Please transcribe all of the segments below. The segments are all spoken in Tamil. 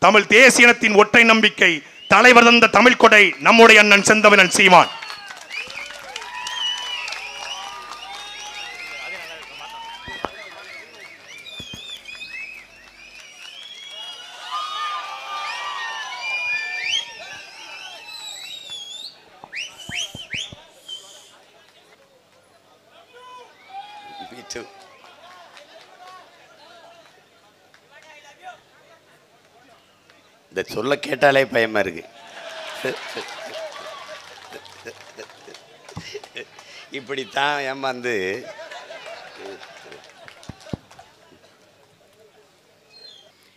தமிழ் தேசியனத்தின் ஒற்றை நம்பிக்கை தலைவர் தந்த தமிழ் கொடை நம்முடைய அண்ணன் செந்தமிழன் சீமான். இந்த சொல்ல கேட்டாலே பயமா இருக்கு. இப்படித்தான் ஏமாந்து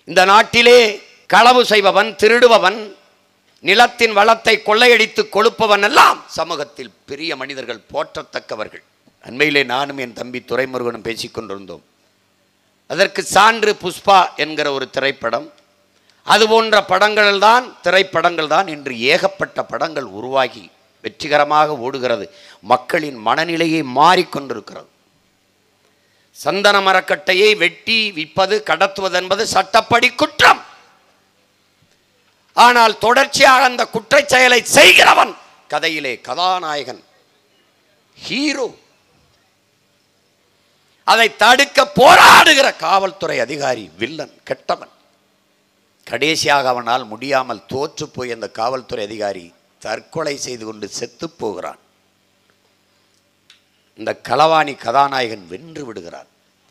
இந்த நாட்டிலே களவு செய்பவன், திருடுபவன், நிலத்தின் வளத்தை கொள்ளையடித்து கொழுப்பவன் எல்லாம் சமூகத்தில் பெரிய மனிதர்கள், போற்றத்தக்கவர்கள். அண்மையிலே நானும் என் தம்பி துரைமுருகனும் பேசிக்கொண்டிருந்தோம். அதற்கு சான்று புஷ்பா என்கிற ஒரு திரைப்படம். அதுபோன்ற திரைப்படங்கள் தான் இன்று ஏகப்பட்ட படங்கள் உருவாகி வெற்றிகரமாக ஓடுகிறது. மக்களின் மனநிலையை மாறிக்கொண்டிருக்கிறது. சந்தன மரக்கட்டையை வெட்டி விற்பது, கடத்துவது என்பது சட்டப்படி குற்றம். ஆனால் தொடர்ச்சியாக அந்த குற்றச் செயலை செய்கிறவன் கதையிலே கதாநாயகன், ஹீரோ. அதை தடுக்க போராடுகிற காவல்துறை அதிகாரி வில்லன், கெட்டவன். கடைசியாக அவனால் முடியாமல் தோற்று போய் அந்த காவல்துறை அதிகாரி தற்கொலை செய்து கொண்டு செத்து போகிறான். இந்த களவாணி கதாநாயகன் வென்று விடுகிறான்.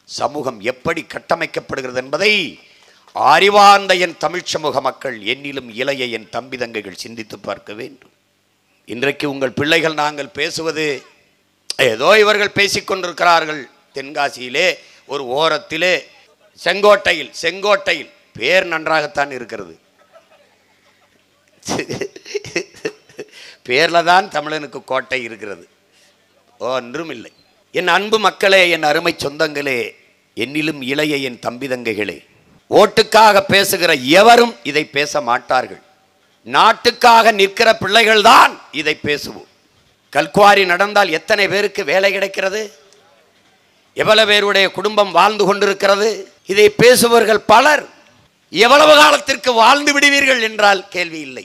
சமூகம் எப்படி கட்டமைக்கப்படுகிறது என்பதை அறிவார்ந்த என் தமிழ் சமூக மக்கள், என்னிலும் இளைய என் தம்பி தங்கைகள் சிந்தித்து பார்க்க வேண்டும். இன்றைக்கு உங்கள் பிள்ளைகள் நாங்கள் பேசுவது ஏதோ இவர்கள் பேசிக்கொண்டிருக்கிறார்கள். தென்காசியிலே ஒரு ஓரத்திலே செங்கோட்டையில் பேர் நன்றாகத்தான் இருக்கிறது. பேர்ல தான் தமிழனுக்கு கோட்டை இருக்கிறது, ஒன்றும் இல்லை. என் அன்பு மக்களே, என் அருமை சொந்தங்களே, என்னிலும் இளைய என் தம்பி தங்கைகளே, ஓட்டுக்காக பேசுகிற எவரும் இதை பேச மாட்டார்கள். நாட்டுக்காக நிற்கிற பிள்ளைகள் தான் இதை பேசுவோம். கல்குவாரி நடந்தால் எத்தனை பேருக்கு வேலை கிடைக்கிறது? எவ்வளவு பேருடைய குடும்பம் வாழ்ந்து கொண்டிருக்கிறது? இதை பேசுபவர்கள் பலர். எவ்வளவு காலத்திற்கு வாழ்ந்து விடுவீர்கள் என்றால் கேள்வி இல்லை.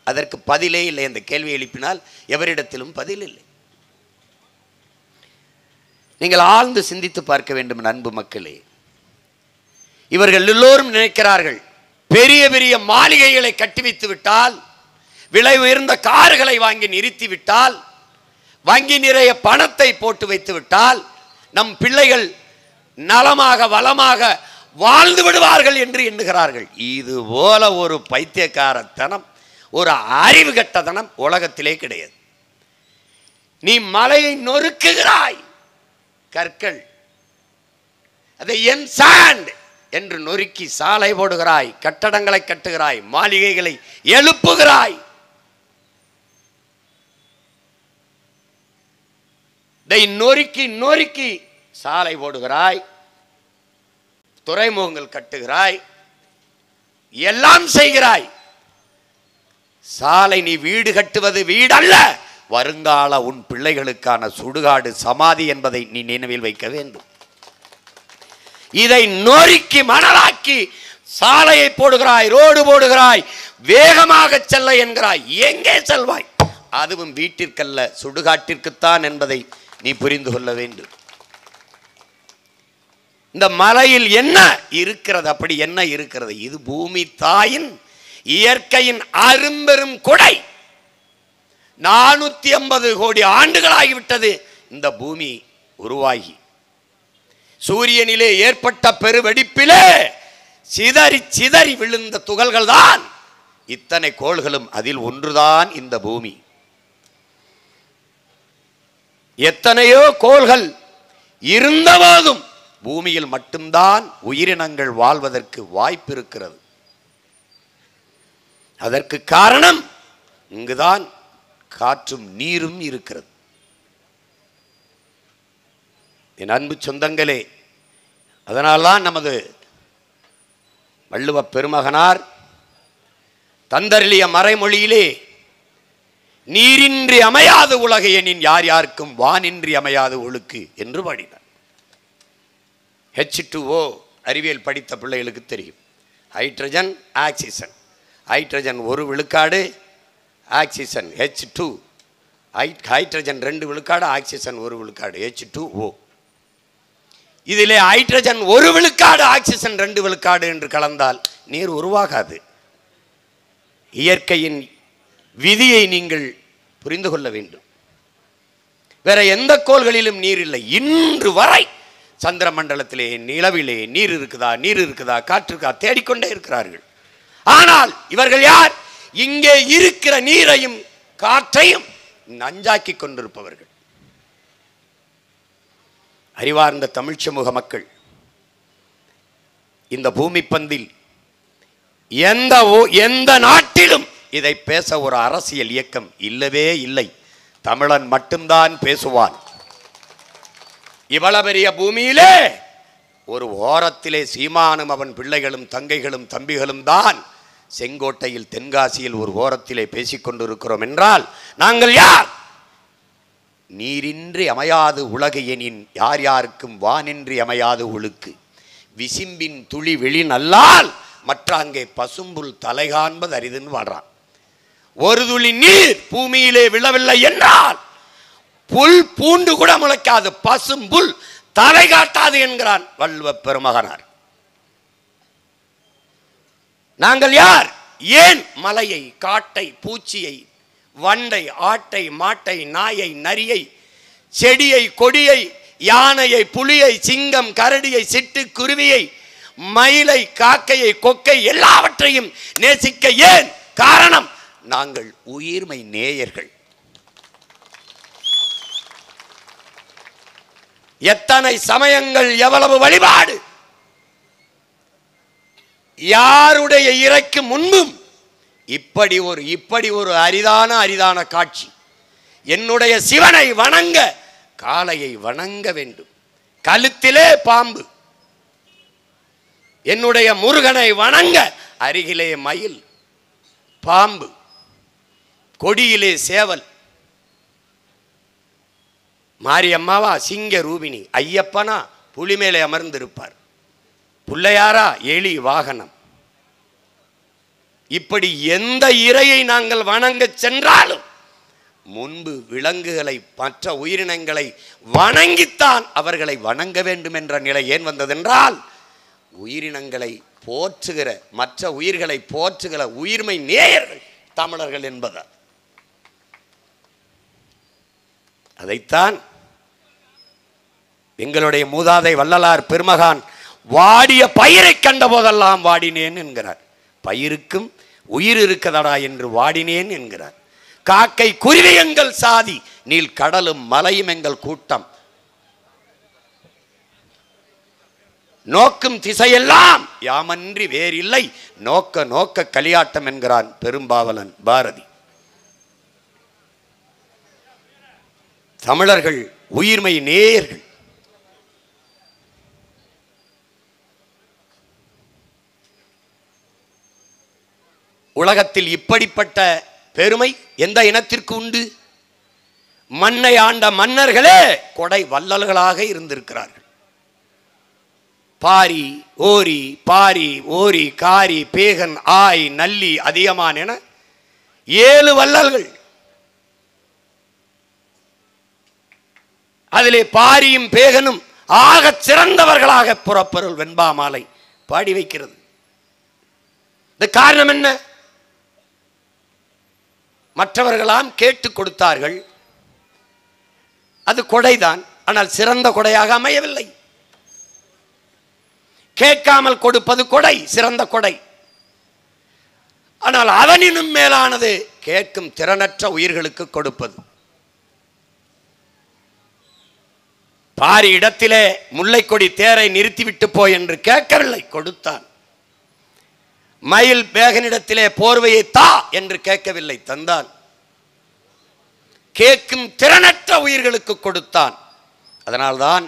அதற்கு பதிலே இல்லை. அந்த கேள்வி எழுப்பினால் எவரிடத்திலும் பதில் இல்லை. நீங்கள் ஆழ்ந்து சிந்தித்து பார்க்க வேண்டும் அன்பு மக்களே. இவர்கள் எல்லோரும் நினைக்கிறார்கள், பெரிய பெரிய மாளிகைகளை கட்டி வைத்து விட்டால், விலை உயர்ந்த கார்களை வாங்கி நிறுத்தி விட்டால், வங்கி நிறைய பணத்தை போட்டு வைத்து விட்டால் நம் பிள்ளைகள் நலமாக வளமாக வாழ்ந்து விடுவார்கள் என்று எண்ணுகிறார்கள். இது போல ஒரு பைத்தியக்காரத்தனம், ஒரு அறிவு கட்டத்தனம் உலகத்திலே கிடையாது. நீ மலையை நொறுக்குகிறாய், கற்கள் அதை என் சாண்ட் என்று நொறுக்கி சாலை போடுகிறாய், கட்டடங்களை கட்டுகிறாய், மாளிகைகளை எழுப்புகிறாய். இதை நொறுக்கி நொறுக்கி சாலை போடுகிறாய், துறைமுகங்கள் கட்டுகிறாய், எல்லாம் செய்கிறாய். சாலை நீ வீடு கட்டுவது வீடு அல்ல, வருங்கால உன் பிள்ளைகளுக்கான சுடுகாடு, சமாதி என்பதை நீ நினைவில் வைக்க வேண்டும். இதை நொறுக்கி மணலாக்கி சாலையை போடுகிறாய், ரோடு போடுகிறாய், வேகமாக செல்ல என்கிறாய். எங்கே செல்வாய்? அதுவும் வீட்டிற்கல்ல, சுடுகாட்டிற்குத்தான் என்பதை நீ புரிந்து கொள்ள வேண்டும். இந்த மலையில் என்ன இருக்கிறது? அப்படி என்ன இருக்கிறது? இது பூமி தாயின் இயற்கையின் அரும்பெரும் கொடை. 450 கோடி ஆண்டுகளாகிவிட்டது இந்த பூமி உருவாகி. சூரியனிலே ஏற்பட்ட பெருவெடிப்பிலே சிதறி சிதறி விழுந்த துகள்கள் தான் இத்தனை கோள்களும். அதில் ஒன்றுதான் இந்த பூமி. எத்தனையோ கோள்கள் இருந்தபோதும் பூமியில் மட்டும்தான் உயிரினங்கள் வாழ்வதற்கு வாய்ப்பு இருக்கிறது. அதற்கு காரணம் இங்குதான் காற்றும் நீரும் இருக்கிறது. என் அன்பு சொந்தங்களே, அதனால்தான் நமது வள்ளுவ பெருமகனார் தந்தருளிய மறைமொழியிலே நீரின்றி அமையாது உலகு எனின் யார் யாருக்கும் வானின்றி அமையாது ஒழுக்கு என்று பாடினார். H2O அறிவியல் படித்த பிள்ளைகளுக்கு தெரியும். Hydrogen oxygen. ஹைட்ரஜன் 1 விழுக்காடு, ஆக்சிஜன் H2. ஹைட்ரஜன் 2 விழுக்காடு, ஆக்சிஜன் 1 விழுக்காடு H2O. இதிலே ஹைட்ரஜன் 1 விழுக்காடு, ஆக்சிஜன் 2 விழுக்காடு என்று கலந்தால் நீர் உருவாகாது. இயற்கையின் விதியை நீங்கள் புரிந்து கொள்ள வேண்டும். வேற எந்த கோள்களிலும் நீர் இல்லை. இன்று வரை சந்திர மண்டலத்திலே, நிலவிலே நீர் இருக்குதா, நீர் இருக்குதா, காற்று இருக்கா தேடிக்கொண்டே இருக்கிறார்கள். ஆனால் இவர்கள் யார்? இங்கே இருக்கிற நீரையும் காற்றையும் நஞ்சாக்கி கொண்டிருப்பவர்கள். அறிவார்ந்த தமிழ் சமூக மக்கள், இந்த பூமி பந்தில் எந்த நாட்டிலும் இதை பேச ஒரு அரசியல் இயக்கம் இல்லவே இல்லை. தமிழன் மட்டும்தான் பேசுவான். இவ்வளவு பெரிய பூமியிலே ஒரு ஓரத்திலே சீமானும் அவன் பிள்ளைகளும் தங்கைகளும் தம்பிகளும் தான் செங்கோட்டையில், தென்காசியில் ஒரு ஓரத்திலே பேசிக்கொண்டிருக்கிறோம் என்றால் நாங்கள் யார்? நீரின்றி அமையாது உலகு எனின் யார் யாருக்கும் வானின்றி அமையாது ஒழுக்கு. விசிம்பின் துளி வெளி நல்லால் மற்ற அங்கே பசும்புல் தலை காண்பது அரிதுன்னு வாழ்றான். ஒரு துளி நீர் பூமியிலே விழவில்லை என்றால் புல் பூண்டு கூட முளைக்காது, பசும்புல் தலை காட்டாது என்கிறான் வள்ளுவ பெருமகனார். நாங்கள் யார்? ஏன் மலையை, காட்டை, பூச்சியை, வண்டை, ஆட்டை, மாட்டை, நாயை, நரியை, செடியை, கொடியை, யானையை, புலியை, சிங்கம், கரடியை, சிட்டு, குருவியை, மயிலை, காக்கையை, கொக்கை எல்லாவற்றையும் நேசிக்க ஏன் காரணம்? நாங்கள் உயிர்மை நேயர்கள். எத்தனை சமயங்கள், எவ்வளவு வழிபாடு! யாருடைய இறைக்கு முன்பும் இப்படி ஒரு அரிதான காட்சி. என்னுடைய சிவனை வணங்க காளையை வணங்க வேண்டும், கழுத்திலே பாம்பு. என்னுடைய முருகனை வணங்க அருகிலே மயில், பாம்பு, கொடியிலே சேவல். மாரியம்மாவா சிங்க ரூபிணி, ஐயப்பனா புலி மேலே அமர்ந்திருப்பார், பிள்ளையாரா எலி வாகனம். இப்படி எந்த இறையை நாங்கள் வணங்க சென்றாலும் முன்பு விலங்குகளை, மற்ற உயிரினங்களை வணங்கித்தான் அவர்களை வணங்க வேண்டும் என்ற நிலை ஏன் வந்ததென்றால், உயிரினங்களை போற்றுகிற, மற்ற உயிர்களை போற்றுகிற உயிர்மை நேயர்கள் தமிழர்கள் என்பதால். அதைத்தான் எங்களுடைய மூதாதை வள்ளலார் பெருமகான் வாடிய பயிரை கண்ட போதெல்லாம் வாடினேன் என்கிறார். பயிருக்கும் உயிர் இருக்கதடா என்று வாடினேன் என்கிறார். காக்கை குருவி எங்கள் சாதி, நீல் கடலும் மலையும் எங்கள் கூட்டம், நோக்கும் திசையெல்லாம் யாமன்றி வேறில்லை, நோக்க நோக்க களியாட்டம் என்கிறான் பெரும்பாவலன் பாரதி. தமிழர்கள் உயிர்மை நேயர்கள். உலகத்தில் இப்படிப்பட்ட பெருமை எந்த இனத்திற்கு உண்டு? மண்ணை ஆண்ட மன்னர்களே கொடை வள்ளல்களாக இருந்திருக்கிறார்கள். பாரி, ஓரி, பாரி, ஓரி, காரி, பேகன், ஆய், நல்லி, அதியமான் என 7 வள்ளல்கள். அதிலே பாரியும் பேகனும் ஆக சிறந்தவர்களாக புறப்பொருள் வெண்பா மாலை பாடி வைக்கிறது. இந்த காரணம் என்ன? மற்றவர்களாம் கேட்டு கொடுத்தார்கள், அது கொடைதான். ஆனால் சிறந்த கொடையாக அமையவில்லை. கேட்காமல் கொடுப்பது கொடை, சிறந்த கொடை. ஆனால் அதனினும் மேலானது கேட்கும் திறனற்ற உயிர்களுக்கு கொடுப்பது. பாரி இடத்திலே முல்லைக்கொடி தேரை நிறுத்திவிட்டு போய் என்று கேட்கவில்லை, கொடுத்தான். மயில் பேகனிடத்திலே போர்வையை தா என்று கேட்கவில்லை, தந்தான். கேட்கும் திறனற்ற உயிர்களுக்கு கொடுத்தான். அதனால்தான்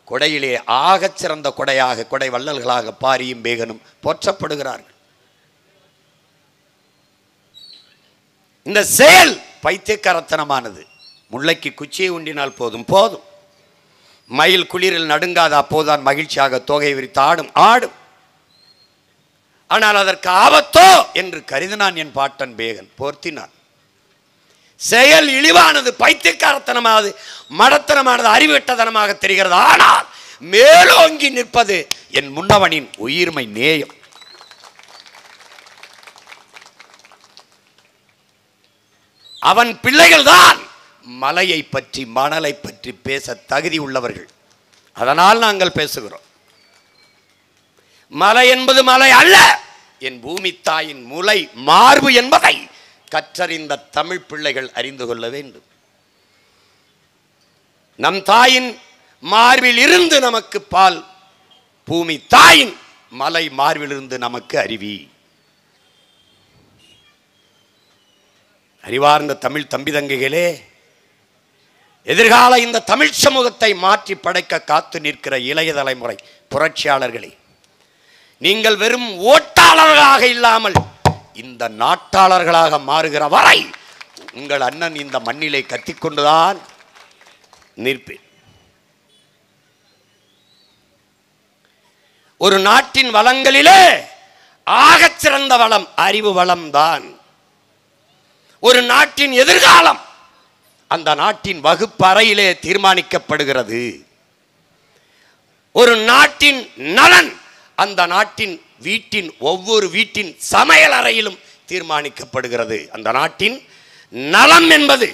கொடையிலே ஆகச் சிறந்த கொடையாக, கொடை வள்ளல்களாக பாரியும் பேகனும் போற்றப்படுகிறார்கள். இந்த செயல் பைத்தியக்காரத்தனமானது. முல்லைக்கு குச்சியை உண்டினால் போதும் போதும், மயில் குளிரில் நடுங்காத அப்போதுதான் மகிழ்ச்சியாக தோகை விரித்து ஆடும். ஆனால் அதற்கு ஆபத்தோ என்று கருதினான் என் பாட்டன் பேகன், போர்த்தினான். செயல் இழிவானது, பைத்தியக்காரத்தனமானது, மடத்தனமானது, அறிவுட்டத்தனமாக தெரிகிறது. ஆனால் மேலோங்கி நிற்பது என் முன்னவனின் உயிர்மை நேயம். அவன் பிள்ளைகள் தான் மலையை பற்றி மணலை பற்றி பேச தகுதி உள்ளவர்கள். அதனால் நாங்கள் பேசுகிறோம். மலை என்பது மலை அல்ல, என் பூமி தாயின் முலை மார்பு என்பதை கற்றறிந்த தமிழ் பிள்ளைகள் அறிந்து கொள்ள வேண்டும். நம் தாயின் மார்பில் இருந்து நமக்கு பால், பூமி தாயின் மலை மார்பில் இருந்து நமக்கு அருவி. அறிவார்ந்த தமிழ் தம்பி தங்கைகளே, எதிர்கால இந்த தமிழ் சமூகத்தை மாற்றி படைக்க காத்து நிற்கிற இளைய தலைமுறை புரட்சியாளர்களே, நீங்கள் வெறும் ஓட்டாளர்களாக இல்லாமல் இந்த நாட்டாளர்களாக மாறுகிற வரை உங்கள் அண்ணன் இந்த மண்ணிலே கத்திக்கொண்டுதான் நிற்பேன். ஒரு நாட்டின் வளங்களிலே ஆகச் சிறந்த வளம் அறிவு வளம் தான். ஒரு நாட்டின் எதிர்காலம் அந்த நாட்டின் வகுப்பு அறையிலே தீர்மானிக்கப்படுகிறது. ஒரு நாட்டின் நலன் அந்த நாட்டின் வீட்டின் ஒவ்வொரு வீட்டின் சமையல் அறையிலும் தீர்மானிக்கப்படுகிறது. அந்த நாட்டின் நலம் என்பது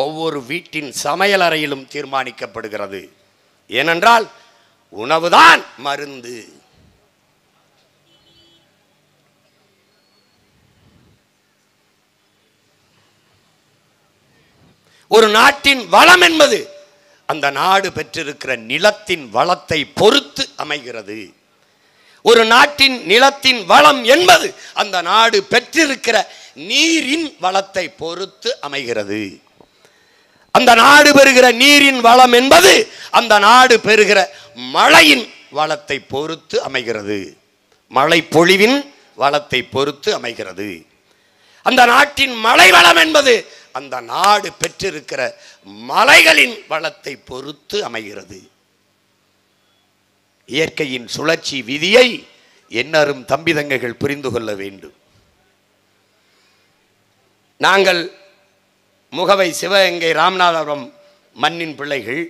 ஒவ்வொரு வீட்டின் சமையல் அறையிலும் தீர்மானிக்கப்படுகிறது. ஏனென்றால் உணவுதான் மருந்து. ஒரு நாட்டின் வளம் என்பது அந்த நாடு பெற்றிருக்கிற நிலத்தின் வளத்தை பொறுத்து அமைகிறது. ஒரு நாட்டின் நிலத்தின் வளம் என்பது அந்த நாடு பெற்றிருக்கிற நீரின் வளத்தை பொறுத்து அமைகிறது. அந்த நாடு பெறுகிற நீரின் வளம் என்பது அந்த நாடு பெறுகிற மழையின் வளத்தை பொறுத்து அமைகிறது. மழை பொழிவின் வளத்தை பொறுத்து அமைகிறது. அந்த நாட்டின் மழை வளம் என்பது அந்த நாடு பெற்றிருக்கிற மலைகளின் வளத்தை பொறுத்து அமைகிறது. இயற்கையின் சுழற்சி விதியை எண்ணரும் தம்பி தங்கைகள் புரிந்து கொள்ள வேண்டும். நாங்கள் முகவை சிவகங்கை ராமநாதபுரம் மண்ணின் பிள்ளைகள்.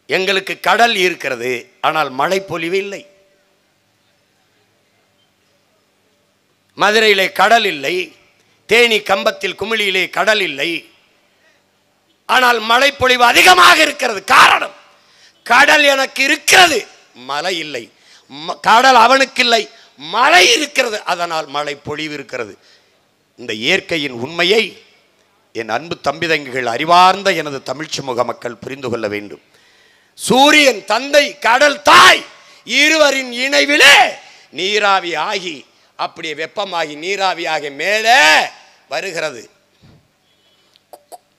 எங்களுக்கு கடல் இருக்கிறது, ஆனால் மழை பொழிவு இல்லை. மதுரையிலே கடல் இல்லை, தேனி கம்பத்தில் குமிழியிலே கடல் இல்லை, ஆனால் மழை பொழிவு அதிகமாக இருக்கிறது. காரணம், கடல் எனக்கு இருக்கிறது, மழை இல்லை. கடல் அவனுக்கு இல்லை, மழை இருக்கிறது, அதனால் மழை பொழிவு இருக்கிறது. இந்த இயற்கையின் உண்மையை என் அன்பு தம்பிதங்கிகள் அறிவார்ந்த எனது தமிழ் சமூக மக்கள் புரிந்து கொள்ள வேண்டும். சூரியன் தந்தை, கடல் தாய் இருவரின் இணைவிலே நீராவி ஆகி அப்படியே வெப்பமாகி நீராவியாகி மேலே வருகிறது.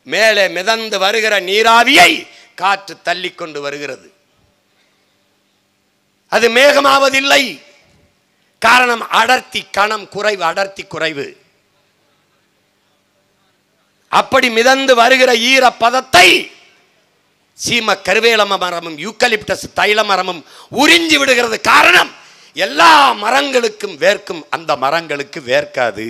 மேலே மிதந்து வருகிற நீராவியை காற்று தள்ளி கொண்டு வருகிறது. அது மேகமாவதில்லை. காரணம், அடர்த்தி கணம் குறைவு, அடர்த்தி குறைவு. அப்படி மிதந்து வருகிற ஈர பதத்தை சீம கருவேல மரமும் யூக்கலிப்டஸ் தைல மரமும் உறிஞ்சி விடுகிறது. காரணம், எல்லா மரங்களுக்கும் வேர்க்கும், அந்த மரங்களுக்கு வேர்க்காது.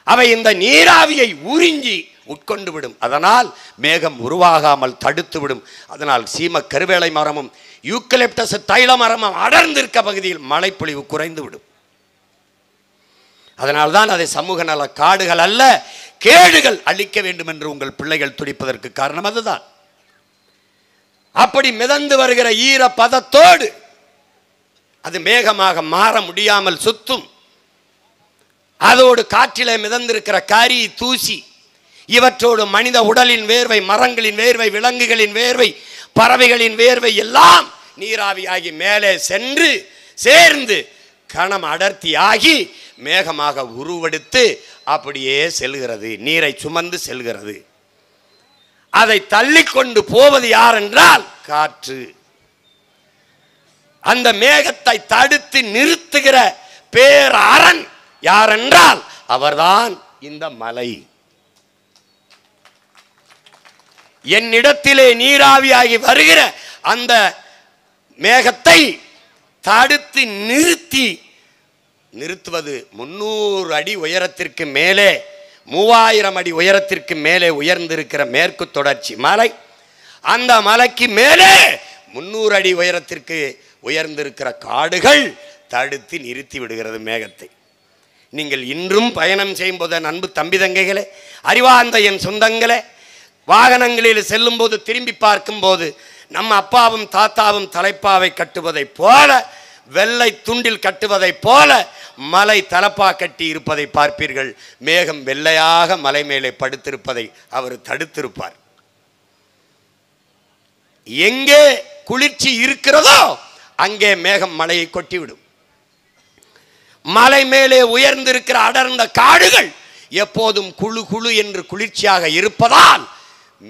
அவை இந்த நீராவியை உறிஞ்சி உட்கொண்டு விடும். அதனால் மேகம் உருவாகாமல் தடுத்து விடும். அதனால் சீம கருவேலை மரமும் யூக்கலிப்டஸ் தைல மரமும் அடர்ந்திருக்க பகுதியில் மழைப்பொழிவு குறைந்து விடும். அதனால்தான் அதை சமூக நல காடுகள் அல்ல, கேடுகள் அழிக்க வேண்டும் என்று உங்கள் பிள்ளைகள் துடிப்பதற்கு காரணம் அதுதான். அப்படி மிதந்து வருகிற ஈர பதத்தோடு அது மேகமாக மாற முடியாமல் சுத்தும். அதோடு காற்றிலே மிதந்திருக்கிற கரி, தூசி, இவற்றோடு மனித உடலின் வேர்வை, மரங்களின் வேர்வை, விலங்குகளின் வேர்வை, பறவைகளின் வேர்வை எல்லாம் நீராவியாகி மேலே சென்று சேர்ந்து கணம் அடர்த்தியாகி மேகமாக உருவெடுத்து அப்படியே செல்கிறது. நீரை சுமந்து செல்கிறது. அதை தள்ளிக்கொண்டு போவது யார் என்றால் காற்று. அந்த மேகத்தை தடுத்து நிறுத்துகிற பேரரண் யார் என்றால் அவர்தான் இந்த மலை. என்னிடத்திலே நீராவியாகி வருகிற அந்த மேகத்தை தடுத்து நிறுத்தி நிறுத்துவது 300 அடி உயரத்திற்கு மேலே 3000 அடி உயரத்திற்கு மேலே உயர்ந்திருக்கிற மேற்கு தொடர்ச்சி மலை, அந்த மலைக்கு மேலே 300 அடி உயரத்திற்கு உயர்ந்திருக்கிற காடுகள் தடுத்து நிறுத்தி விடுகிறது மேகத்தை. நீங்கள் இன்றும் பயணம் செய்யும் போது அன்பு தம்பி தங்கைகளே, அறிவார்ந்த என் சொந்தங்களே, வாகனங்களில் செல்லும் போது திரும்பி பார்க்கும் போது நம்ம அப்பாவும் தாத்தாவும் தலைப்பாவை கட்டுவதை போல, வெள்ளை துண்டில் கட்டுவதை போல மலை தலப்பா கட்டி இருப்பதை பார்ப்பீர்கள். மேகம் வெள்ளையாக மலை மேலே படுத்திருப்பதை அவர் தடுத்திருப்பார். எங்கே குளிர்ச்சி இருக்கிறதோ அங்கே மேகம் மலையை கொட்டிவிடும். மலை மேலே உயர்ந்திருக்கிற அடர்ந்த காடுகள் எப்போதும் குழு குழு என்று குளிர்ச்சியாக இருப்பதால்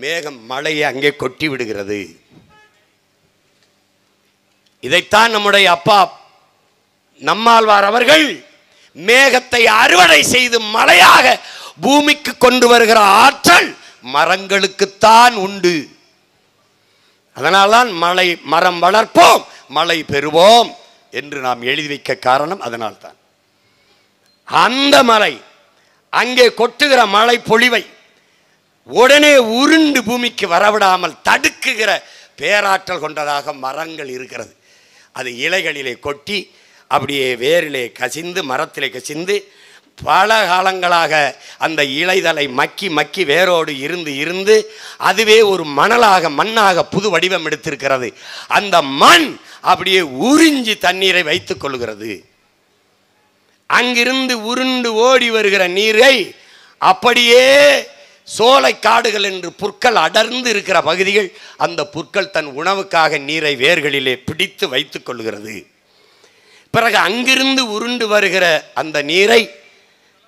மேகம் மலையை அங்கே கொட்டி விடுகிறது. இதைத்தான் நம்முடைய அப்பா நம்மாழ்வார் அவர்கள் மேகத்தை அறுவடை செய்து மலையாக பூமிக்கு கொண்டு வருகிற ஆற்றல் மரங்களுக்குத்தான் உண்டு. அதனால்தான் மரம் வளர்ப்போம் மழை பெறுவோம் என்று நாம் எழுதி வைக்க காரணம் அதனால்தான். அந்த மலை அங்கே கொட்டுகிற மழை பொழிவை உடனே உருண்டு பூமிக்கு வரவிடாமல் தடுக்குகிற பேராற்றல் கொண்டதாக மரங்கள் இருக்கிறது. அது இலைகளிலே கொட்டி அப்படியே வேரிலே கசிந்து மரத்திலே கசிந்து பல காலங்களாக அந்த இலைதலை மக்கி மக்கி வேரோடு இருந்து இருந்து அதுவே ஒரு மண்ணாக புது வடிவம் எடுத்திருக்கிறது. அந்த மண் அப்படியே உறிஞ்சி தண்ணீரை வைத்துக் கொள்கிறது. அங்கிருந்து உருண்டு ஓடி வருகிற நீரை அப்படியே சோலை காடுகள் என்று புற்கள் அடர்ந்து இருக்கிற பகுதிகள், அந்த புற்கள் தன் உணவுக்காக நீரை வேர்களிலே பிடித்து வைத்துக் கொள்கிறது. பிறகு அங்கிருந்து உருண்டு வருகிற அந்த நீரை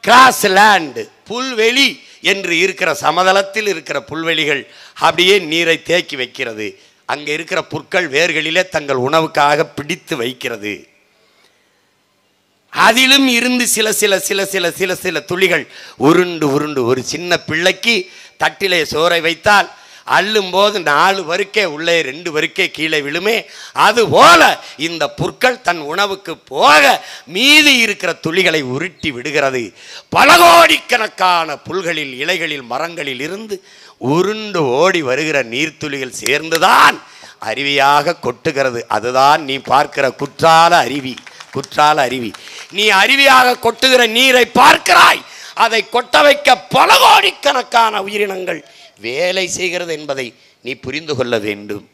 கிராஸ் லேண்ட், புல்வெளி என்று இருக்கிற சமதளத்தில் இருக்கிற புல்வெளிகள் அப்படியே நீரை தேக்கி வைக்கிறது. அங்கே இருக்கிற புற்கள் வேர்களிலே தங்கள் உணவுக்காக பிடித்து வைக்கிறது. அதிலும் இருந்து சில சில சில சில சில சில துளிகள் உருண்டு உருண்டு ஒரு சின்ன பிள்ளைக்கு தட்டிலே சோறை வைத்தால் அள்ளும் போது 4 வரிக்கை உள்ளே 2 வரிக்கை கீழே விழுமே, அதுபோல இந்த புற்கள் தன் உணவுக்கு போக மீதி இருக்கிற துளிகளை உருட்டி விடுகிறது. பல கோடிக்கணக்கான புல்களில் இலைகளில் மரங்களில் இருந்து உருண்டு ஓடி வருகிற நீர்த்துளிகள் சேர்ந்துதான் அருவியாக கொட்டுகிறது. அதுதான் நீ பார்க்கிற குற்றால அருவி. குற்றால அருவி நீ அருவியாக கொட்டுகிற நீரை பார்க்கிறாய். அதை கொட்ட வைக்க பல கோடிக்கணக்கான உயிரினங்கள் வேலை செய்கிறது என்பதை நீ புரிந்து கொள்ள வேண்டும்.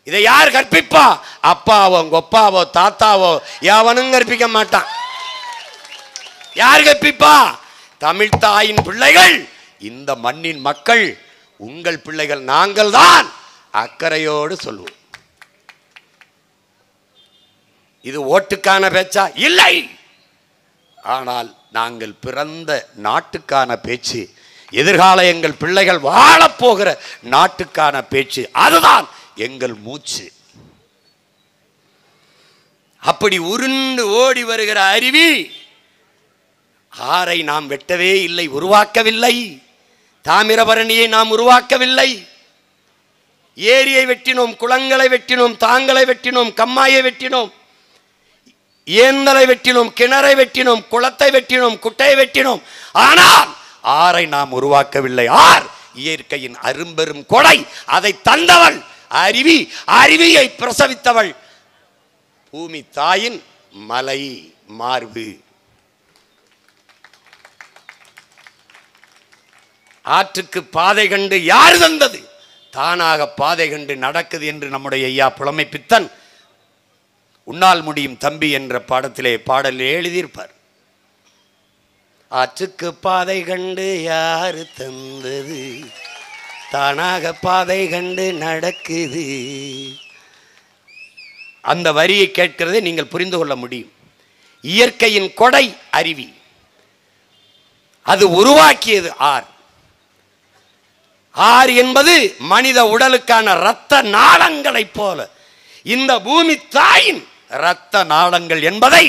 இதை யார் கற்பிப்பா? அப்பாவோ கொப்பாவோ தாத்தாவோ எவனும் கற்பிக்க மாட்டான். யார் கற்பிப்பா? தமிழ் தாயின் பிள்ளைகள், இந்த மண்ணின் மக்கள், உங்கள் பிள்ளைகள் நாங்கள் தான் அக்கறையோடு சொல்லுவோம். இது ஓட்டுக்கான பேச்சா? இல்லை. ஆனால் நாங்கள் பிறந்த நாட்டுக்கான பேச்சு, எதிர்கால எங்கள் பிள்ளைகள் வாழப்போகிற நாட்டுக்கான பேச்சு, அதுதான் எங்கள் மூச்சு. அப்படி உருண்டு ஓடி வருகிற அருவி ஆறை நாம் வெட்டவே இல்லை, உருவாக்கவில்லை. தாமிரபரணியை நாம் உருவாக்கவில்லை. ஏரியை வெட்டினோம், குளங்களை வெட்டினோம், தாங்களை வெட்டினோம், கம்மாயை வெட்டினோம், ஏந்தலை வெட்டினோம், கிணறை வெட்டினோம், குளத்தை வெட்டினோம், குட்டையை வெட்டினோம். ஆனால் ஆறை நாம் உருவாக்கவில்லை. ஆர் இயற்கையின் அரும்பெரும் கொடை. அதை தந்தவள் அருவி. அருவியை பிரசவித்தவள் பூமி தாயின் மலை மார்பு. ஆற்றுக்கு பாதை கண்டு யார் தந்தது? தானாக பாதை கண்டு நடக்குது என்று நம்முடைய ஐயா புலமை பித்தன் உன்னால் முடியும் தம்பி என்ற பாடலில் எழுதியிருப்பார். ஆற்றுக்கு பாதை கண்டு யாரு தந்தது? தானாக பாதை கண்டு நடக்குது. அந்த வரியை கேட்கிறதை நீங்கள் புரிந்து கொள்ள முடியும். இயற்கையின் கொடை அருவி. அது உருவாக்கியது ஆர். ஆர் என்பது மனித உடலுக்கான இரத்த நாளங்களைப் போல இந்த பூமி தாயின் இரத்த நாளங்கள் என்பதை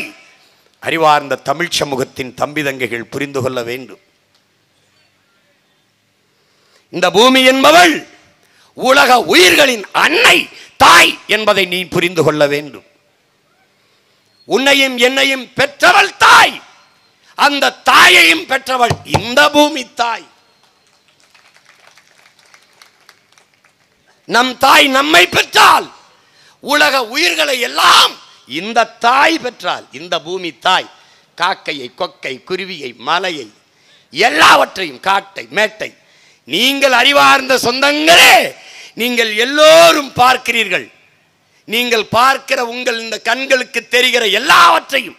அறிவார்ந்த தமிழ் சமூகத்தின் தம்பி தங்கைகள் புரிந்து கொள்ள வேண்டும். இந்த பூமி என்பவள் உலக உயிர்களின் அன்னை தாய் என்பதை நீ புரிந்து கொள்ள வேண்டும். உன்னையும் என்னையும் பெற்றவள் தாய். அந்த தாயையும் பெற்றவள் இந்த பூமி தாய். நம் தாய் நம்மை பெற்றால் உலக உயிர்களை எல்லாம் இந்த தாய் பெற்றால். இந்த பூமி தாய் காக்கையை, கொக்கை, குருவியை, மலையை, எல்லாவற்றையும், காட்டை, மேட்டை. நீங்கள் அறிவார்ந்த சொந்தங்களே, நீங்கள் எல்லோரும் பார்க்கிறீர்கள். நீங்கள் பார்க்கிற உங்கள் இந்த கண்களுக்கு தெரிகிற எல்லாவற்றையும்,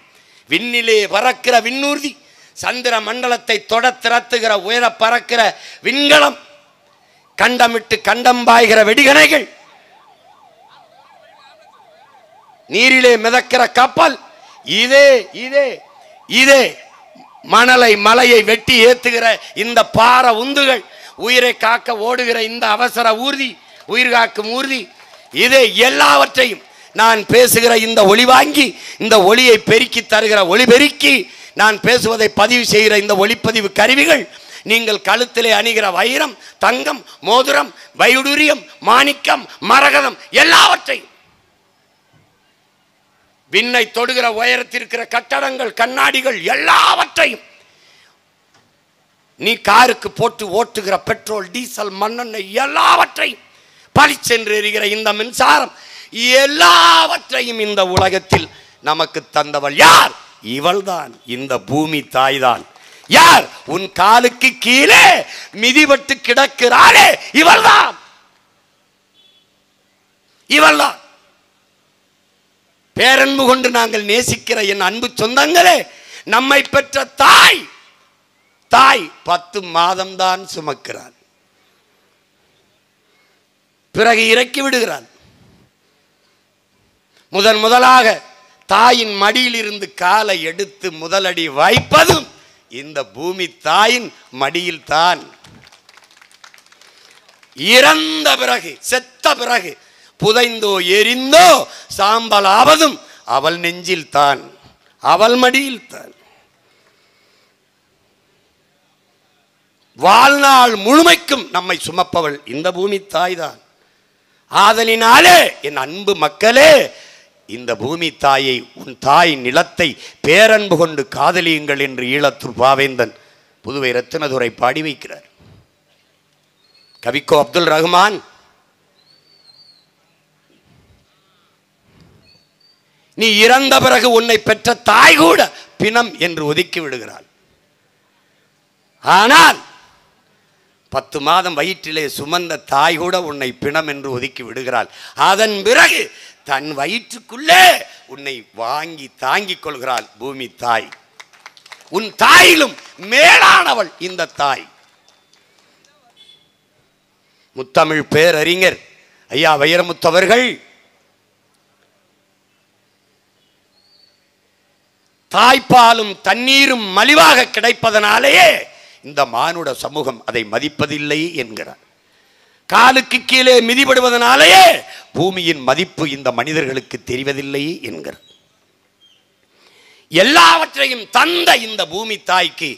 விண்ணிலே பறக்கிற விண்ணூர்தி, சந்திர மண்டலத்தை தொட திறத்துகிற உயர பறக்கிற விண்கலம், கண்டமிட்டு கண்டம் பாய்கிற வெடிகணைகள், நீரிலே மிதக்கிற கப்பல், இதே இதே இதே மணலை மலையை வெட்டி ஏத்துகிற இந்த பார உந்துகள், உயிரை காக்க ஓடுகிற இந்த அவசர ஊர்தி, உயிர் காக்கும் ஊர்தி, இதை எல்லாவற்றையும் நான் பேசுகிற இந்த ஒளி வாங்கி, இந்த ஒளியை பெருக்கி தருகிற ஒளி பெருக்கி, நான் பேசுவதை பதிவு செய்கிற இந்த ஒளிப்பதிவு கருவிகள், நீங்கள் கழுத்திலே அணிகிற வைரம், தங்கம், மோதிரம், வைடூரியம், மாணிக்கம், மரகதம், எல்லாவற்றையும், விண்ணை தொடுகிற உயரத்திற்கிற கட்டடங்கள், கண்ணாடிகள், எல்லாவற்றையும், நீ காருக்கு போட்டு ஓட்டுகிற பெட்ரோல், டீசல், மண்ணெண்ணெய், எல்லாவற்றையும், பளிச்சென்று எரிகிற இந்த மின்சாரம், எல்லாவற்றையும் இந்த உலகத்தில் நமக்கு தந்தவள் யார்? இவள்தான், இந்த பூமி தாய்தான். யார்? உன் காலுக்கு கீழே மிதிபட்டு கிடக்கிறாளே, இவள்தான், இவள்தான். பேரன்பு கொண்டு நாங்கள் நேசிக்கிற என் அன்பு சொந்தங்களே, நம்மை பெற்ற தாய், தாய் 10 மாதம்தான் சுமக்கிறாள், பிறகு இறக்கி விடுகிறாள். முதலாக தாயின் மடியில் இருந்து காலை எடுத்து முதலடி வைப்பதும் இந்த பூமி தாயின் மடியில் தான். இறந்த பிறகு, செத்த பிறகு, புதைந்தோ எரிந்தோ சாம்பலாவதும் அவள் நெஞ்சில் தான், அவள் மடியில் தான். வாழ்நாள் முழுமைக்கும் நம்மை சுமப்பவள் இந்த பூமி தாய் தான். ஆதலினாலே என் அன்பு மக்களே, இந்த பூமி தாயை, உன் தாய் நிலத்தை பேரன்பு கொண்டு காதலியுங்கள் என்று ஈழத்தூர் பாவேந்தன் புதுவை ரத்தினதுரை பாடி வைக்கிறார். கவிக்கோ அப்துல் ரஹ்மான், நீ இறந்த பிறகு உன்னை பெற்ற தாய் கூட பிணம் என்று ஒதுக்கி விடுகிறாள். ஆனால் 10 மாதம் வயிற்றிலே சுமந்த தாய் கூட உன்னை பிணம் என்று ஒதுக்கி விடுகிறாள். அதன் பிறகு தன் வயிற்றுக்குள்ளே உன்னை வாங்கி தாங்கிக் கொள்கிறாள் பூமி தாய். உன் தாயிலும் மேலானவள் இந்த தாய். முத்தமிழ் பேரறிஞர் ஐயா வைரமுத்தவர்கள் தாய்ப்பாலும் தண்ணீரும் மலிவாக கிடைப்பதனாலேயே இந்த மானுட சமூகம் அதை மதிப்பதில்லை என்கிறார். காலுக்கு கீழே மிதிபடுவதனாலேயே பூமியின் மதிப்பு இந்த மனிதர்களுக்கு தெரிவதில்லை என்கிறார். எல்லாவற்றையும் தந்த இந்த பூமி தாய்க்கு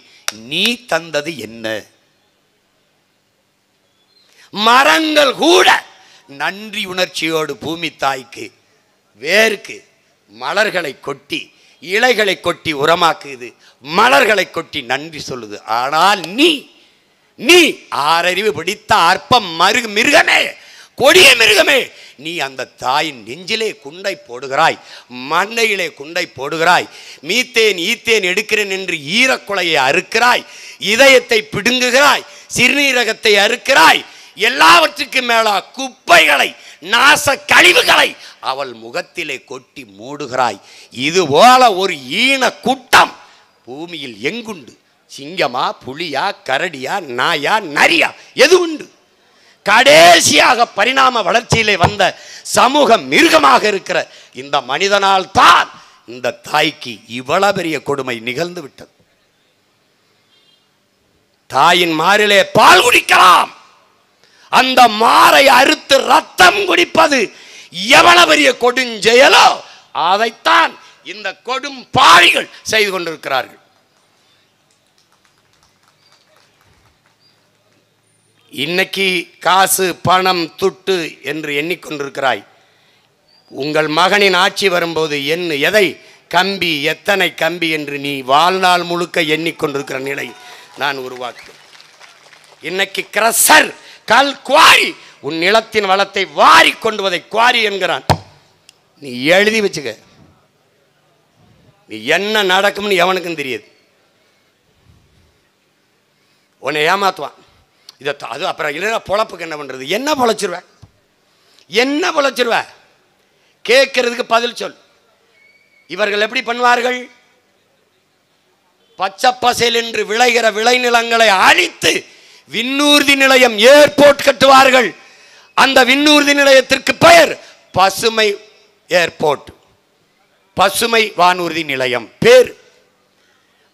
நீ தந்தது என்ன? மரங்கள் கூட நன்றி உணர்ச்சியோடு பூமி தாய்க்கு வேருக்கு மலர்களை கொட்டி, இலைகளை கொட்டி உரமாக்குது, மலர்களை கொட்டி நன்றி சொல்லுது. ஆனால் நீ ஆறறிவு பிடித்த அற்பம் மிருகமே, கொடிய மிருகமே, நீ அந்த தாயின் நெஞ்சிலே குண்டை போடுகிறாய், மண்டையிலே குண்டை போடுகிறாய், மீத்தேன் ஈத்தேன் எடுக்கிறேன் என்று ஈரக்குலையை அறுக்கிறாய், இதயத்தை பிடுங்குகிறாய், சிறுநீரகத்தை அறுக்கிறாய், எல்லாவற்றுக்கு மேலா குப்பைகளை, நாச கழிவுகளை அவள் முகத்திலே கொட்டி மூடுகிறாய். இது போல ஒரு ஈன கூட்டம் பூமியில் எங்குண்டு? சிங்கமா, புலியா, கரடியா, நாயா, நரியா, எது உண்டு? கடைசியாக பரிணாம வளர்ச்சியிலே வந்த சமூக மிருகமாக இருக்கிற இந்த மனிதனால் தான் இந்த தாய்க்கு இவ்வளவு பெரிய கொடுமை நிகழ்ந்து விட்டது. தாயின் மாரிலே பால் குடிக்கலாம், அந்த மாரை அறுத்து ரத்தம் குடிப்பது எவ்வளவு பெரிய கொடுஞ்செயலோ அதைத்தான் இந்த கொடும் பாவிகள் செய்து கொண்டிருக்கிறார்கள். இன்னைக்கு காசு, பணம், துட்டு என்று எண்ணிக்கொண்டிருக்கிறாய். உங்கள் மகனின் ஆட்சி வரும்போது எதை கம்பி எத்தனை கம்பி என்று நீ வாழ்நாள் முழுக்க எண்ணிக்கொண்டிருக்கிற நிலை நான் உருவாக்குவேன். இன்னைக்கு கிரஷர் கல் குவாரி உன் நிலத்தின் வளத்தை வாரி கொண்டுவதை குவாரி என்கிறான். நீ எழுதி வச்சுக்க. நீ என்ன நடக்கும்னு எவனுக்கும் தெரியாது. உன்னை ஏமாத்துவான். இதை அது அப்புறம் இல்லைன்னா பொழப்புக்கு என்ன பண்றது? என்ன பொழைச்சிருவ? என்ன பொழைச்சிருவ? கேட்கறதுக்கு பதில் சொல். இவர்கள் எப்படி பண்ணுவார்கள்? பச்சை பசேல் என்று விளைகிற விளைநிலங்களை அழித்து விண்ணூர்தி நிலையம் ஏர்போர்ட் கட்டுவார்கள். அந்த விண்ணூர்தி நிலையத்திற்கு பெயர் பசுமை ஏர்போர்ட், பசுமை வானூர்தி நிலையம் பேர்.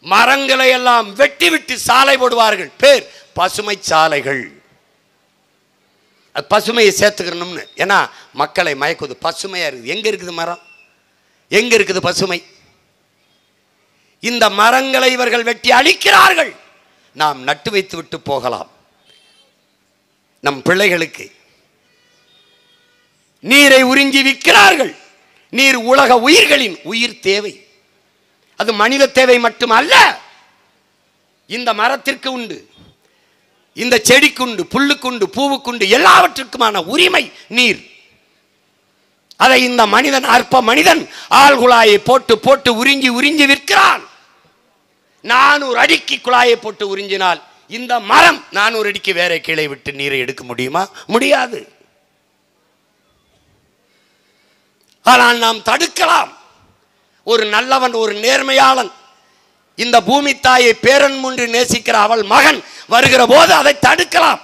மரங்களை எல்லாம் வெட்டி விட்டு சாலை போடுவார்கள், பேர் பசுமை சாலைகள். பசுமையை சேர்த்துக்கணும்னு, ஏன்னா மக்களை மயக்குது. பசுமையா இருக்குது. எங்க இருக்குது மரம்? எங்க இருக்குது பசுமை? இந்த மரங்களை இவர்கள் வெட்டி அழிக்கிறார்கள். நாம் நட்டு வைத்து விட்டு போகலாம். நம் பிள்ளைகளுக்கு நீரை உறிஞ்சி விற்கிறார்கள். நீர் உலக உயிர்களின் உயிர் தேவை. அது மனித தேவை மட்டுமல்ல, இந்த மரத்திற்கு உண்டு, இந்த செடிக்குண்டு, புல்லுக்குண்டு, பூவுக்குண்டு, எல்லாவற்றுக்குமான உரிமை நீர். அதை இந்த மனிதன், அற்ப மனிதன் ஆழ்குழாயை போட்டு போட்டு உறிஞ்சி உறிஞ்சி விற்கிறான். 400 அடிக்கு குழாயை போட்டு உறிஞ்சினால் இந்த மரம் 400 அடிக்கு வேற கீழே விட்டு நீரை எடுக்க முடியுமா? முடியாது. ஆனால் நாம் தடுக்கலாம். ஒரு நல்லவன், ஒரு நேர்மையாளன், இந்த பூமி தாயை பேரன்பு நேசிக்கிற அவள் மகன் வருகிற போது அதை தடுக்கலாம்.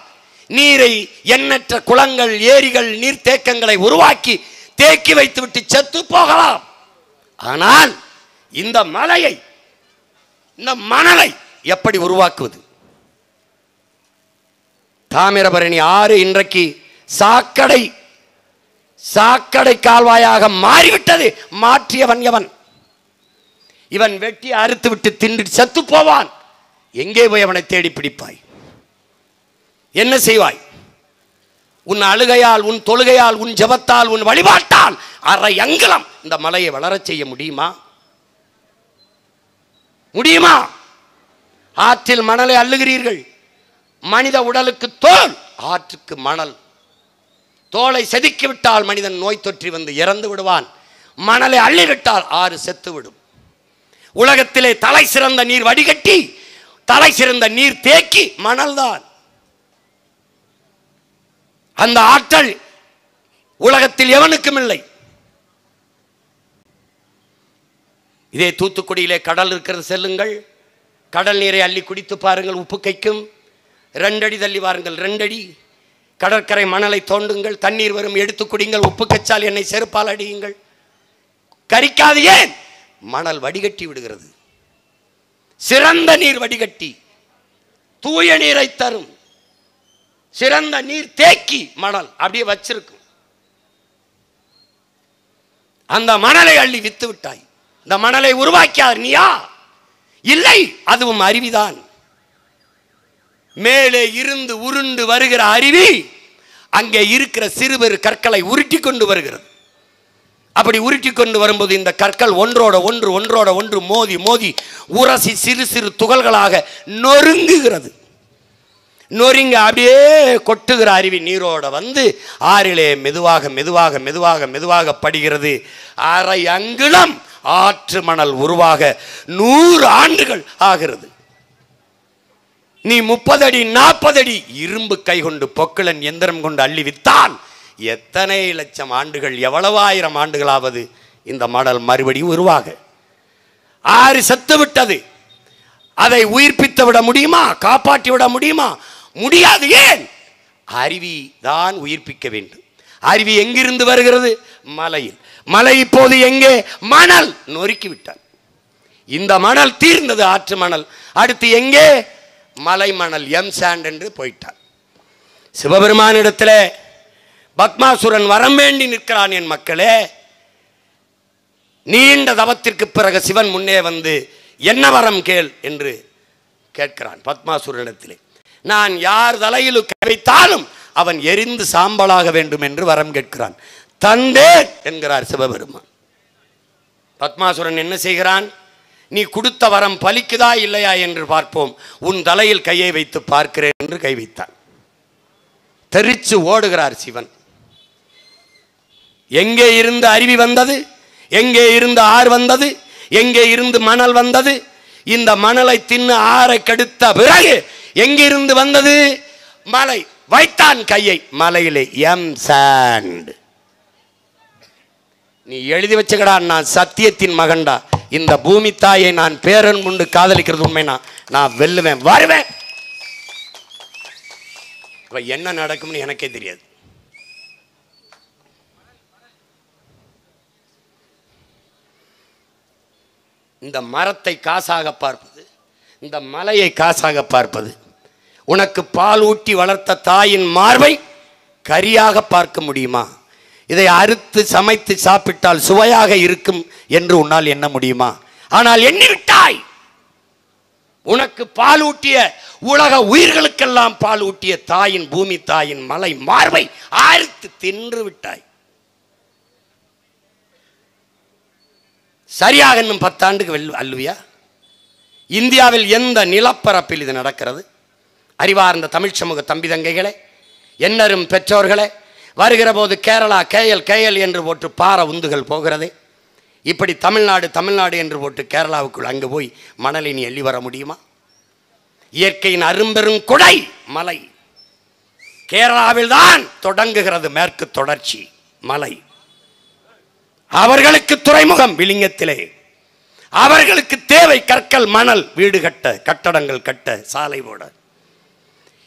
நீரை, எண்ணற்ற குளங்கள், ஏரிகள், நீர்த்தேக்கங்களை உருவாக்கி தேக்கி வைத்துவிட்டு செத்து போகலாம். ஆனால் இந்த மலையை, இந்த மணலை எப்படி உருவாக்குவது? தாமிரபரணி ஆறு இன்றைக்கு சாக்கடை சாக்கடை கால்வாயாக மாறிவிட்டது. மாற்றியவன் எவன்? இவன் வெட்டி அறுத்து விட்டு தின்று செத்து போவான். எங்கே போய் அவனை தேடி பிடிப்பாய்? என்ன செய்வாய்? உன் அழுகையால், உன் தொழுகையால், உன் ஜெபத்தால், உன் வழிபாட்டால் அரை அங்குலம் இந்த மலையை வளரச் செய்ய முடியுமா? முடியுமா? ஆற்றில் மணலை அள்ளுகிறீர்கள். மனித உடலுக்கு தோல், ஆற்றுக்கு மணல். தோலை செதுக்கிவிட்டால் மனிதன் நோய் தொற்றி வந்து இறந்து விடுவான். மணலை அள்ளிவிட்டால் ஆறு செத்து விடும். உலகத்திலே தலை சிறந்த நீர் வடிகட்டி, தலை சிறந்த நீர் தேக்கி மணல் தான். அந்த ஆற்றல் உலகத்தில் எவனுக்கும் இல்லை. இதே தூத்துக்குடியிலே கடல் இருக்கிறது, செல்லுங்கள். கடல் நீரை அள்ளி குடித்து பாருங்கள், உப்பு கைக்கும். 2 அடி தள்ளி வாருங்கள், 2 அடி. கடற்கரை மணலை தோண்டுங்கள், தண்ணீர் வரும், எடுத்து குடிங்கள். உப்பு கச்சால் என்னை செருப்பால் அடியுங்கள், கரிக்காது. ஏன்? மணல் வடிகட்டி விடுகிறது. சிறந்த நீர் வடிகட்டி தூய நீரை தரும். சிறந்த நீர் தேக்கி மணல் அப்படியே வச்சிருக்கும். அந்த மணலை அள்ளி வித்து விட்டாய். இந்த மணலை உருவாக்கியார் நீயா? இல்லை, அதுவும் அருவிதான். மேலே இருந்து உருண்டு வருகிற அருவி அங்கே இருக்கிற சிறுபெரு கற்களை உருட்டி கொண்டு வருகிறது. அப்படி உருட்டி கொண்டு வரும்போது இந்த கற்கள் ஒன்றோட ஒன்று மோதி மோதி உரசி சிறு சிறு துகள்களாக நொறுங்குகிறது. நொறுங்க அப்படியே கொட்டுகிற அருவி நீரோட வந்து ஆறிலே மெதுவாக மெதுவாக மெதுவாக மெதுவாக படுகிறது. அரை அங்குலம் ஆற்று மணல் உருவாக 100 ஆண்டுகள் ஆகிறது. நீ 30 அடி 40 அடி இரும்பு கை கொண்டு பொக்கிளன் எந்திரம் கொண்டு அள்ளி வித்தால் எத்தனை லட்சம் ஆண்டுகள், எவ்வளவு ஆயிரம் ஆண்டுகளாவது இந்த மணல் மறுபடி உருவாக. ஆறு செத்து விட்டது. அதை உயிர்ப்பித்து விட முடியுமா? காப்பாற்றி விட முடியுமா? முடியாது. ஏன்? அருவி தான் உயிர்ப்பிக்க வேண்டும். அருவி எங்கிருந்து வருகிறது? மலையில். மலை இப்போது எங்கே? மணல் நொறுக்கி விட்டார். இந்த மணல் தீர்ந்தது, ஆற்று மணல். அடுத்து எங்கே? மலை மணல், எம் சாண்ட் என்று போயிட்டார். சிவபெருமானிடத்தில் பத்மாசுரன் வரம் வேண்டி நிற்கிறான். என் மக்களே, நீண்ட தவத்திற்கு பிறகு சிவன் முன்னே வந்து என்ன வரம் கேள் என்று கேட்கிறான் பத்மாசுரனிடத்திலே. நான் யார் தலையில் கை வைத்தாலும் அவன் எரிந்து சாம்பலாக வேண்டும் என்று வரம் கேட்கிறான். தந்தேன் என்கிறார் சிவபெருமான். பத்மாசுரன் என்ன செய்கிறான்? நீ கொடுத்த வரம் பலிக்குதா இல்லையா என்று பார்ப்போம், உன் தலையில் கையை வைத்து பார்க்கிறேன் என்று கை வைத்தான். தெரிச்சு ஓடுகிறார் சிவன். எங்கே இருந்து அருவி வந்தது? எங்கே இருந்து ஆறு வந்தது? எங்கே இருந்து மணல் வந்தது? இந்த மணலை தின்னு ஆறை கெடுத்த பிறகு எங்கிருந்து வந்தது? மலை. வைத்தான் கையை மலையிலே. எம் சாண்ட். நீ எழுதி வச்சுக்கடா, நான் சத்தியத்தின் மகன்டா, இந்த பூமி தாயை நான் பேரன் கொண்டு காதலிக்கிறது உண்மைனா நான் வெல்லுவேன், வருவேன். என்ன நடக்கும்னு எனக்கே தெரியாது. இந்த மரத்தை காசாக பார்ப்பது, இந்த மலையை காசாக பார்ப்பது, உனக்கு பால் ஊட்டி வளர்த்த தாயின் மார்பை கரியாக பார்க்க முடியுமா? இதை அறுத்து சமைத்து சாப்பிட்டால் சுவையாக இருக்கும் என்று உன்னால் எண்ண முடியுமா? ஆனால் எண்ணிவிட்டாய். உனக்கு பால் ஊட்டிய, உலக உயிர்களுக்கெல்லாம் பால் ஊட்டிய தாயின், பூமி தாயின் மலை மார்பை அறுத்து தின்று விட்டாய். சரியாக இன்னும் 10 ஆண்டுக்கு அல்லுவியா? இந்தியாவில் எந்த நிலப்பரப்பில் இது நடக்கிறது? அறிவார்ந்த தமிழ் சமூக தம்பி தங்கைகளே, என்னரும் பெற்றோர்களே, வருகிற போது கேரளா கேஎல் என்று போட்டு பாறை உந்துகள் போகிறதே, இப்படி தமிழ்நாடு என்று போட்டு கேரளாவுக்குள் அங்கு போய் மணலை நீ எள்ளி வர முடியுமா? இயற்கையின் அரும்பெரும் கொடை மலை. கேரளாவில் தான் தொடங்குகிறது மேற்கு தொடர்ச்சி மலை. அவர்களுக்கு துறைமுகம் விளிங்கத்திலே, அவர்களுக்கு தேவை கற்கள், மணல், வீடு கட்ட, கட்டடங்கள் கட்ட, சாலை போட.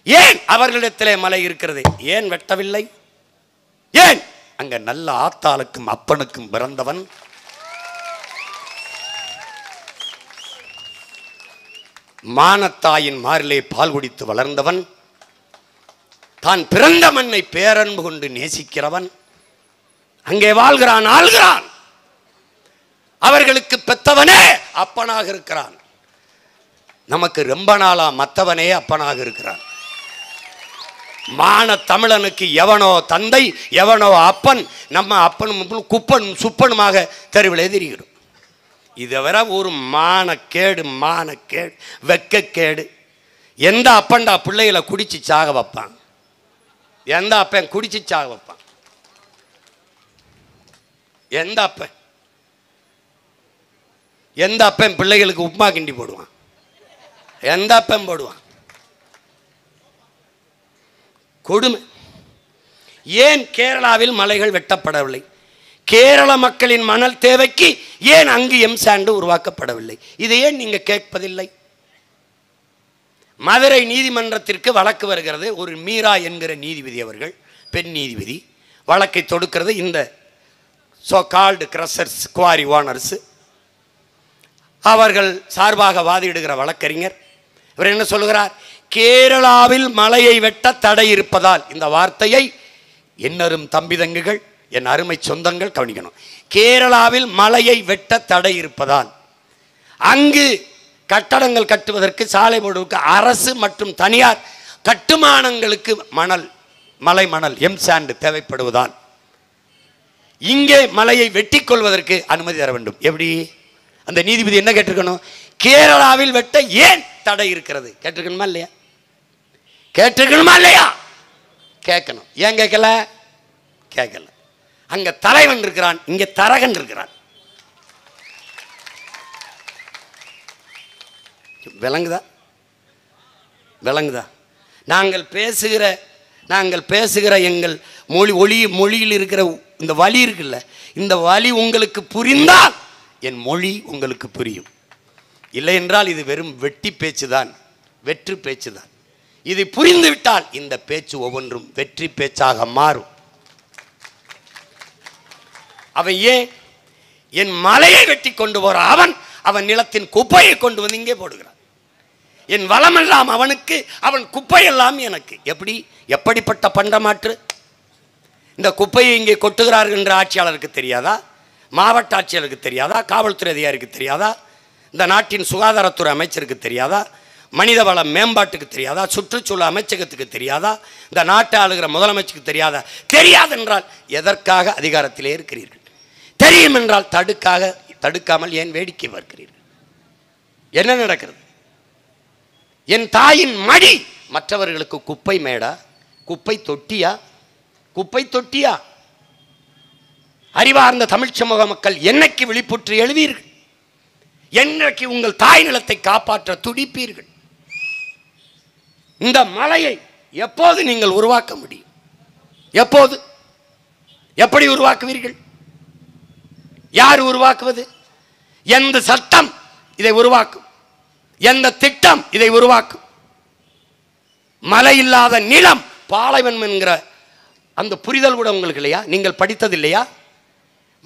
ஏன் அவர்களிடத்திலே மலை இருக்கிறது? ஏன் வெட்டவில்லை? ஏன்? அங்க நல்ல ஆத்தாளுக்கும் அப்பனுக்கும் பிறந்தவன், மானத்தாயின் மாரிலே பால் குடித்து வளர்ந்தவன், தான் பிறந்த மண்ணை பேரன்பு கொண்டு நேசிக்கிறவன், அங்கே வாழ்கிறான், ஆள்கிறான். அவர்களுக்கு பெத்தவனே அப்பனாக இருக்கிறான். நமக்கு ரொம்ப நாளா மத்தவனே அப்பனாக இருக்கிறான். மான தமிழனுக்கு எவனோ தந்தை, எவனோ அப்பன். நம்ம அப்பனும் குப்பனும் சுப்பனுமாக தெருவிலே திரிகிறோம். இதை வர ஒரு மானக்கேடு, வெக்கக்கேடு. எந்த அப்பன்டா பிள்ளைகளை குடிச்சு சாக வைப்பான்? எந்த அப்பன் குடிச்சு சாக வைப்பான்? எந்த அப்பன் பிள்ளைகளுக்கு உப்புமா கிண்டி போடுவான்? எந்த அப்பன் போடுவான்? கொடுமை. ஏன் கேரளாவில் மலைகள் வெட்டப்படவில்லை? கேரள மக்களின் மணல் தேவைக்கு ஏன் அங்கு எம்சாண்டு உருவாக்கப்படவில்லை? இதை ஏன் நீங்க கேட்பதில்லை? மதுரை நீதிமன்றத்திற்கு வழக்கு வருகிறது. ஒரு மீரா என்கிற நீதிபதி அவர்கள், பெண் நீதிபதி, வழக்கை தொடுக்கிறது. இந்த சோ கால்டு கிரஷர்ஸ், குவாரி ஓனர்ஸ், அவர்கள் சார்பாக வாதிடுகிற வழக்கறிஞர் இவர் என்ன சொல்கிறார்? கேரளாவில் மலையை வெட்ட தடை இருப்பதால், இந்த வார்த்தையை என்னரும் தம்பிதங்குகள், என் அருமை சொந்தங்கள் கவனிக்கணும். கேரளாவில் மலையை வெட்ட தடை இருப்பதால் அங்கு கட்டடங்கள் கட்டுவதற்கு, சாலை போடுவதற்கு அரசு மற்றும் தனியார் கட்டுமானங்களுக்கு மலை மணல் எம்சாண்ட் தேவைப்படுவதால் இங்கே மலையை வெட்டி கொள்வதற்கு அனுமதி தர வேண்டும். எப்படி? அந்த நீதிபதி என்ன கேட்டிருக்கணும்? கேரளாவில் வெட்ட ஏன் தடை இருக்கிறது கேட்டிருக்கணுமா இல்லையா? கேட்டிருக்கணுமா இல்லையா? கேட்கணும். ஏன் கேட்கல? கேட்கல. அங்க தலைவன் இருக்கிறான், இங்க தரகன் இருக்கிறான். விளங்குதா? நாங்கள் பேசுகிற எங்கள் மொழியில் இருக்கிற இந்த வலி இருக்குல்ல, இந்த வலி உங்களுக்கு புரிந்தால் என் மொழி உங்களுக்கு புரியும். இல்லை என்றால் இது வெறும் வெற்றி பேச்சுதான், வெற்று பேச்சுதான். இது புரிந்துவிட்டால் இந்த பேச்சு ஒவ்வொன்றும் வெற்றி பேச்சாக மாறும். அவன் ஏன் என் மலையை வெட்டி கொண்டு போற அவன் நிலத்தின் குப்பையை கொண்டு வந்து இங்கே போடுகிறான். என் வளமெல்லாம் அவனுக்கு, அவன் குப்பையெல்லாம் எனக்கு. எப்படிப்பட்ட பண்டமாற்று! இந்த குப்பையை இங்கே கொட்டுகிறார்கள் என்ற ஆட்சியாளருக்கு தெரியாதா? மாவட்ட ஆட்சியாளருக்கு தெரியாதா? காவல்துறை அதிகாரிக்கு தெரியாதா? இந்த நாட்டின் சுகாதாரத்துறை அமைச்சருக்கு தெரியாதா? மனிதவள மேம்பாட்டுக்கு தெரியாதா? சுற்றுச்சூழல் அமைச்சகத்துக்கு தெரியாதா? இந்த நாட்டை ஆளுகிற முதலமைச்சருக்கு தெரியாதா? தெரியாதென்றால் எதற்காக அதிகாரத்திலே இருக்கிறீர்கள்? தெரியும் என்றால் தடுக்காமல் ஏன் வேடிக்கை பார்க்கிறீர்கள்? என்ன நடக்கிறது? என் தாயின் மடி மற்றவர்களுக்கு குப்பை மேடா, குப்பை தொட்டியா? குப்பை தொட்டியா? அறிவார்ந்த தமிழ் சமூக மக்கள் என்னைக்கு விழிப்புற்று எழுவீர்கள்? என்னைக்கு உங்கள் தாய் நிலத்தை காப்பாற்ற துடிப்பீர்கள்? இந்த மலையை எப்போது நீங்கள் உருவாக்க முடியும்? எப்போது? எப்படி உருவாக்குவீர்கள்? யார் உருவாக்குவது? எந்த சட்டம் இதை உருவாக்கும்? எந்த திட்டம் இதை உருவாக்கும்? மழை இல்லாத நிலம் பாலைவனம் என்கிற அந்த புரிதல் கூட உங்களுக்கு இல்லையா? நீங்கள் படித்தது இல்லையா?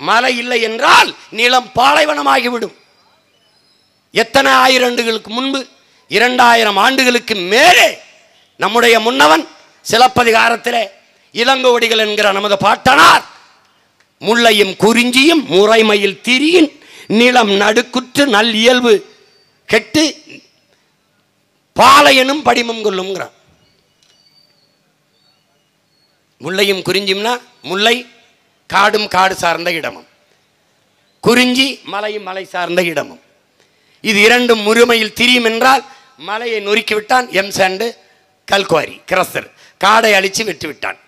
மழை இல்லை என்றால் நிலம் பாலைவனமாகிவிடும். எத்தனை ஆயிரம் ஆண்டுகளுக்கு முன்பு, 2000 ஆண்டுகளுக்கு மேலே நம்முடைய முன்னவன் சிலப்பதிகாரத்திலே இளங்கோவடிகள் என்கிற நமது பாட்டனார் முல்லையும் குறிஞ்சியும் முறைமையில் திரியின் நிலம் நடுக்குற்று நல் இயல்பு கெட்டு பாலையனும் படிமம் கொள்ளுங்கிறான். முல்லையும் குறிஞ்சியும்னா முல்லை காடும் காடு சார்ந்த இடமும், குறிஞ்சி மலையும் மலை சார்ந்த இடமும். இது இரண்டும் முழுமையில் திரியும் என்றால் மலையை நொறுக்கிவிட்டான் எம்சாண்டு கல்குவாரி கிரஸ்தர். காடை அழித்து வெட்டி விட்டான்,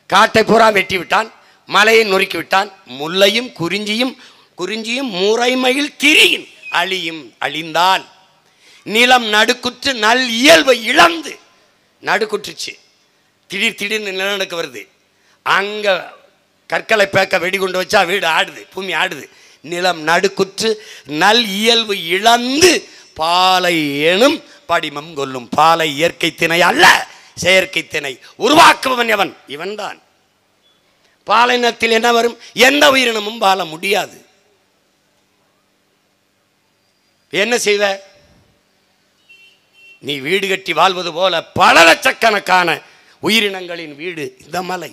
காட்டை பூரா வெட்டி விட்டான், மலையை நொறுக்கி விட்டான். முல்லையும் குறிஞ்சியும் முறைமையில் திரியின் அழியும். அழிந்தால் நிலம் நடுக்குற்று நல் இயல்பை இழந்து நடுக்குற்றுச்சு. திடீர்னு நிலநடுக்க வருது. அங்க கற்களை பேக்க வெடிகுண்டு வச்சா வீடு ஆடுது, பூமி ஆடுது. நிலம் நடுக்குற்று நல் இயல்பு இழந்து பாலை எனும் படிமம் கொல்லும். பாலை இயற்கை திணை அல்ல, செயற்கை திணை. உருவாக்குபவன் எவன்? இவன்தான். பாலைனத்தில் என்ன வரும்? எந்த உயிரினமும் வாழ முடியாது. என்ன செய்வ? நீ வீடு கட்டி வாழ்வது போல பல லட்சக்கணக்கான உயிரினங்களின் வீடு இந்த மலை.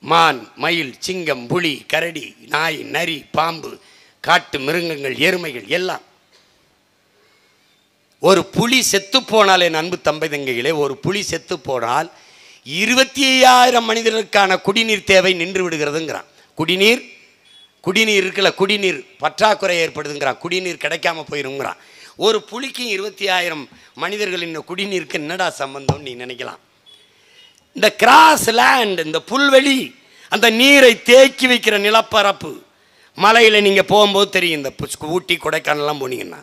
மான், மயில், சிங்கம், புலி, கரடி, நாய், நரி, பாம்பு, காட்டு மிருகங்கள், எருமைகள் எல்லாம். ஒரு புலி செத்து போனால், என் அன்பு தம்பை தங்கைகளே, ஒரு புலி செத்து போனால் 25,000 மனிதர்களுக்கான குடிநீர் தேவை நின்று விடுகிறதுங்கிறான். குடிநீர் இருக்குல்ல, குடிநீர் பற்றாக்குறை ஏற்படுதுங்கிறான். குடிநீர் கிடைக்காம போயிருங்கிறான். ஒரு புலிக்கு 25,000 மனிதர்களின் குடிநீருக்கு என்னடா சம்பந்தம் நீ நினைக்கலாம். இந்த கிராஸ் லேண்ட், இந்த புல்வெளி, அந்த நீரை தேக்கி வைக்கிற நிலப்பரப்பு, மலையில் நீங்கள் போகும்போது தெரியும். இந்த ஊட்டி கொடைக்கானல்லாம் போனீங்கன்னா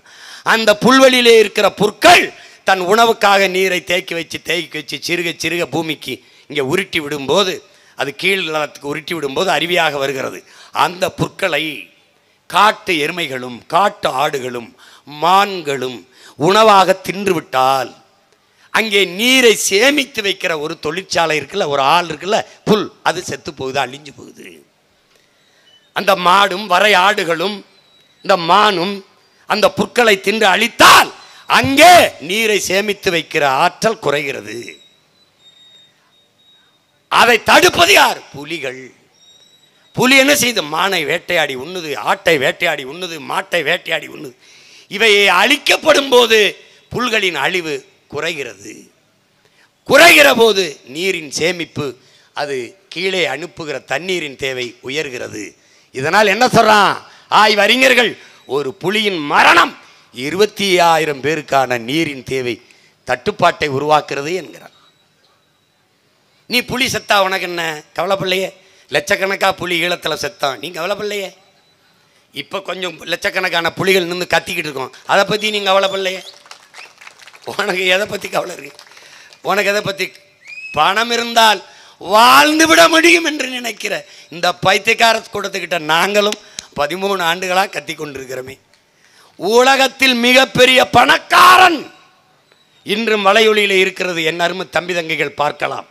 அந்த புல்வெளியிலே இருக்கிற புற்கள் தன் உணவுக்காக நீரை தேக்கி வச்சு சிறுக பூமிக்கு இங்கே உருட்டி விடும்போது, அது கீழ் நிலத்துக்கு உருட்டி விடும்போது அருவியாக வருகிறது. அந்த புற்களை காட்டு எருமைகளும் காட்டு ஆடுகளும் மான்களும் உணவாக தின்றுவிட்டால் அங்கே நீரை சேமித்து வைக்கிற ஒரு தொழிற்சாலை இருக்குல்ல, ஒரு ஆள் இருக்குல்ல, புல், அது செத்து போகுது, அழிஞ்சு போகுது. அந்த மாடும் வரை ஆடுகளும் இந்த மானும் அந்த புற்களை தின்று அழித்தால் அங்கே நீரை சேமித்து வைக்கிற ஆற்றல் குறைகிறது. அதை தடுப்பது யார்? புலிகள். புலி என்ன செய்து? மானை வேட்டையாடி உண்ணுது, ஆட்டை வேட்டையாடி உண்ணுது, மாட்டை வேட்டையாடி உண்ணுது. இவையை அழிக்கப்படும் போது புல்களின் அழிவு குறைகிறது. குறைகிற போது நீரின் சேமிப்பு, அது கீழே அனுப்புகிற தண்ணீரின் தேவை உயர்கிறது. இதனால் என்ன சொல்றான் ஆய்வறிஞர்கள்? ஒரு புலியின் மரணம் 25,000 பேருக்கான நீரின் தேவை தட்டுப்பாட்டை உருவாக்குறது என்கிறார். நீ புலி செத்தா உனக்கு என்ன கவலைப்படலையே? லட்சக்கணக்காக புலி ஈழத்தில் செத்தான், நீ கவலைப்படலையே? இப்போ கொஞ்சம் லட்சக்கணக்கான புலிகள் நின்று கத்திக்கிட்டு இருக்கோம், அதை பற்றி நீ கவலைப்படலையே? உனக்கு எதை பற்றி கவலை இருக்கு? உனக்கு எதை பற்றி? பணம் இருந்தால் வாழ்ந்து விட முடியும் என்று நினைக்கிற இந்த பைத்தியக்கார கூட்டத்துக்கிட்ட நாங்களும் 13 ஆண்டுகளாக கத்தி கொண்டிருக்கிறோமே. உலகத்தில் மிகப்பெரிய பணக்காரன் இன்றும் வலையொலியில் இருக்கிறது. என் அருமை தம்பி தங்கைகள் பார்க்கலாம்.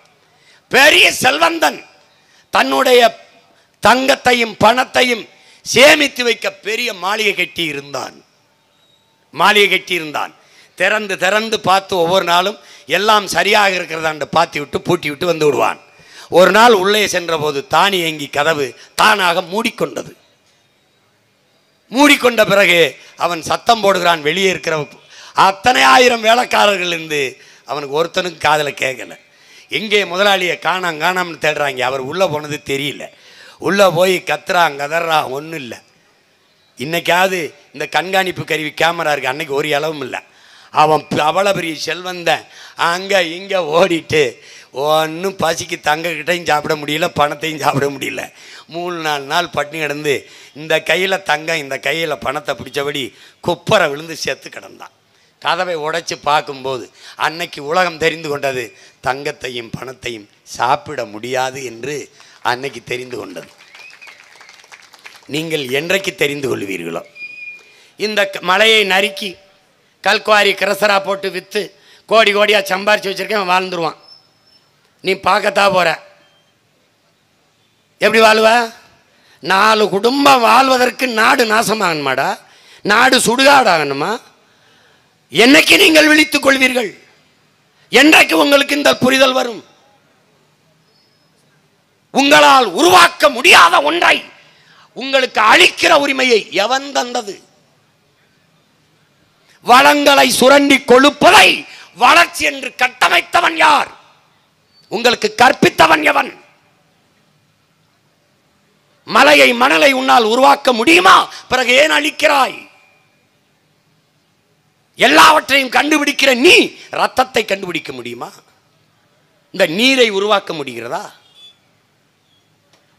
பெரிய செல்வந்தன் தன்னுடைய தங்கத்தையும் பணத்தையும் சேமித்து வைக்க பெரிய மாளிகை கட்டி இருந்தான். திறந்து பார்த்து ஒவ்வொரு நாளும் எல்லாம் சரியாக இருக்கிறதாண்டு பாத்தி விட்டு பூட்டி விட்டு வந்து விடுவான். ஒரு நாள் உள்ளே சென்ற போது தானியங்கி கதவு தானாக மூடிக்கொண்டது. மூடிக்கொண்ட பிறகு அவன் சத்தம் போடுகிறான். வெளியே இருக்கிற அத்தனை ஆயிரம் வேலைக்காரர்கள் இருந்து அவனுக்கு ஒருத்தனுக்கு காதில் கேட்கல. எங்கே முதலாளியை காணாம்னு தேடுறாங்க. அவர் உள்ளே போனது தெரியல. உள்ளே போய் கத்துறான் கதறான், ஒன்றும் இல்லை. இன்னைக்காவது இந்த கண்காணிப்பு கருவி கேமரா இருக்கு, அன்னைக்கு ஒரு அளவும் இல்லை. அவன் அவ்வளோ பெரிய செல்வந்தன் அங்கே இங்கே ஓடிட்டு ஒன்றும் பசிக்கு தங்கக்கிட்டையும் சாப்பிட முடியல, பணத்தையும் சாப்பிட முடியல. 3-4 நாள் பட்டினி கிடந்து இந்த கையில் தங்கம் இந்த கையில் பணத்தை பிடிச்சபடி குப்பரை விழுந்து செத்து கிடந்தான். கதவை உடைச்சி பார்க்கும்போது அன்னைக்கு உலகம் தெரிந்து கொண்டது, தங்கத்தையும் பணத்தையும் சாப்பிட முடியாது என்று அன்னைக்கு தெரிந்து கொண்டது. நீங்கள் என்றைக்கு தெரிந்து கொள்வீர்களோ? இந்த மலையை நறுக்கி கல்குவாரி கிரசரா போட்டு விற்று கோடி கோடியாக சம்பாரிச்சு வச்சிருக்கேன், வாழ்ந்துருவான். நீ பார்க்கத்தா போற, எப்படி வாழ்வ? 4 குடும்பம் வாழ்வதற்கு நாடு நாசமாகணுமாடா? நாடு சுடுகாடாகணுமா? என்னைக்கு நீங்கள் விழித்துக் கொள்வீர்கள்? என்றைக்கு உங்களுக்கு இந்த புரிதல் வரும்? உங்களால் உருவாக்க முடியாத ஒன்றை உங்களுக்கு அளிக்கிற உரிமையை எவன் தந்தது? வளங்களை சுரண்டி கொழுப்பதை வளர்ச்சி என்று கட்டமைத்தவன் யார்? உங்களுக்கு கற்பித்தவன் எவன்? மலையை மணலை உன்னால் உருவாக்க முடியுமா? பிறகு ஏன் அழிக்கிறாய்? எல்லாவற்றையும் கண்டுபிடிக்கிற நீ ரத்தத்தை கண்டுபிடிக்க முடியுமா? இந்த நீரை உருவாக்க முடிகிறதா?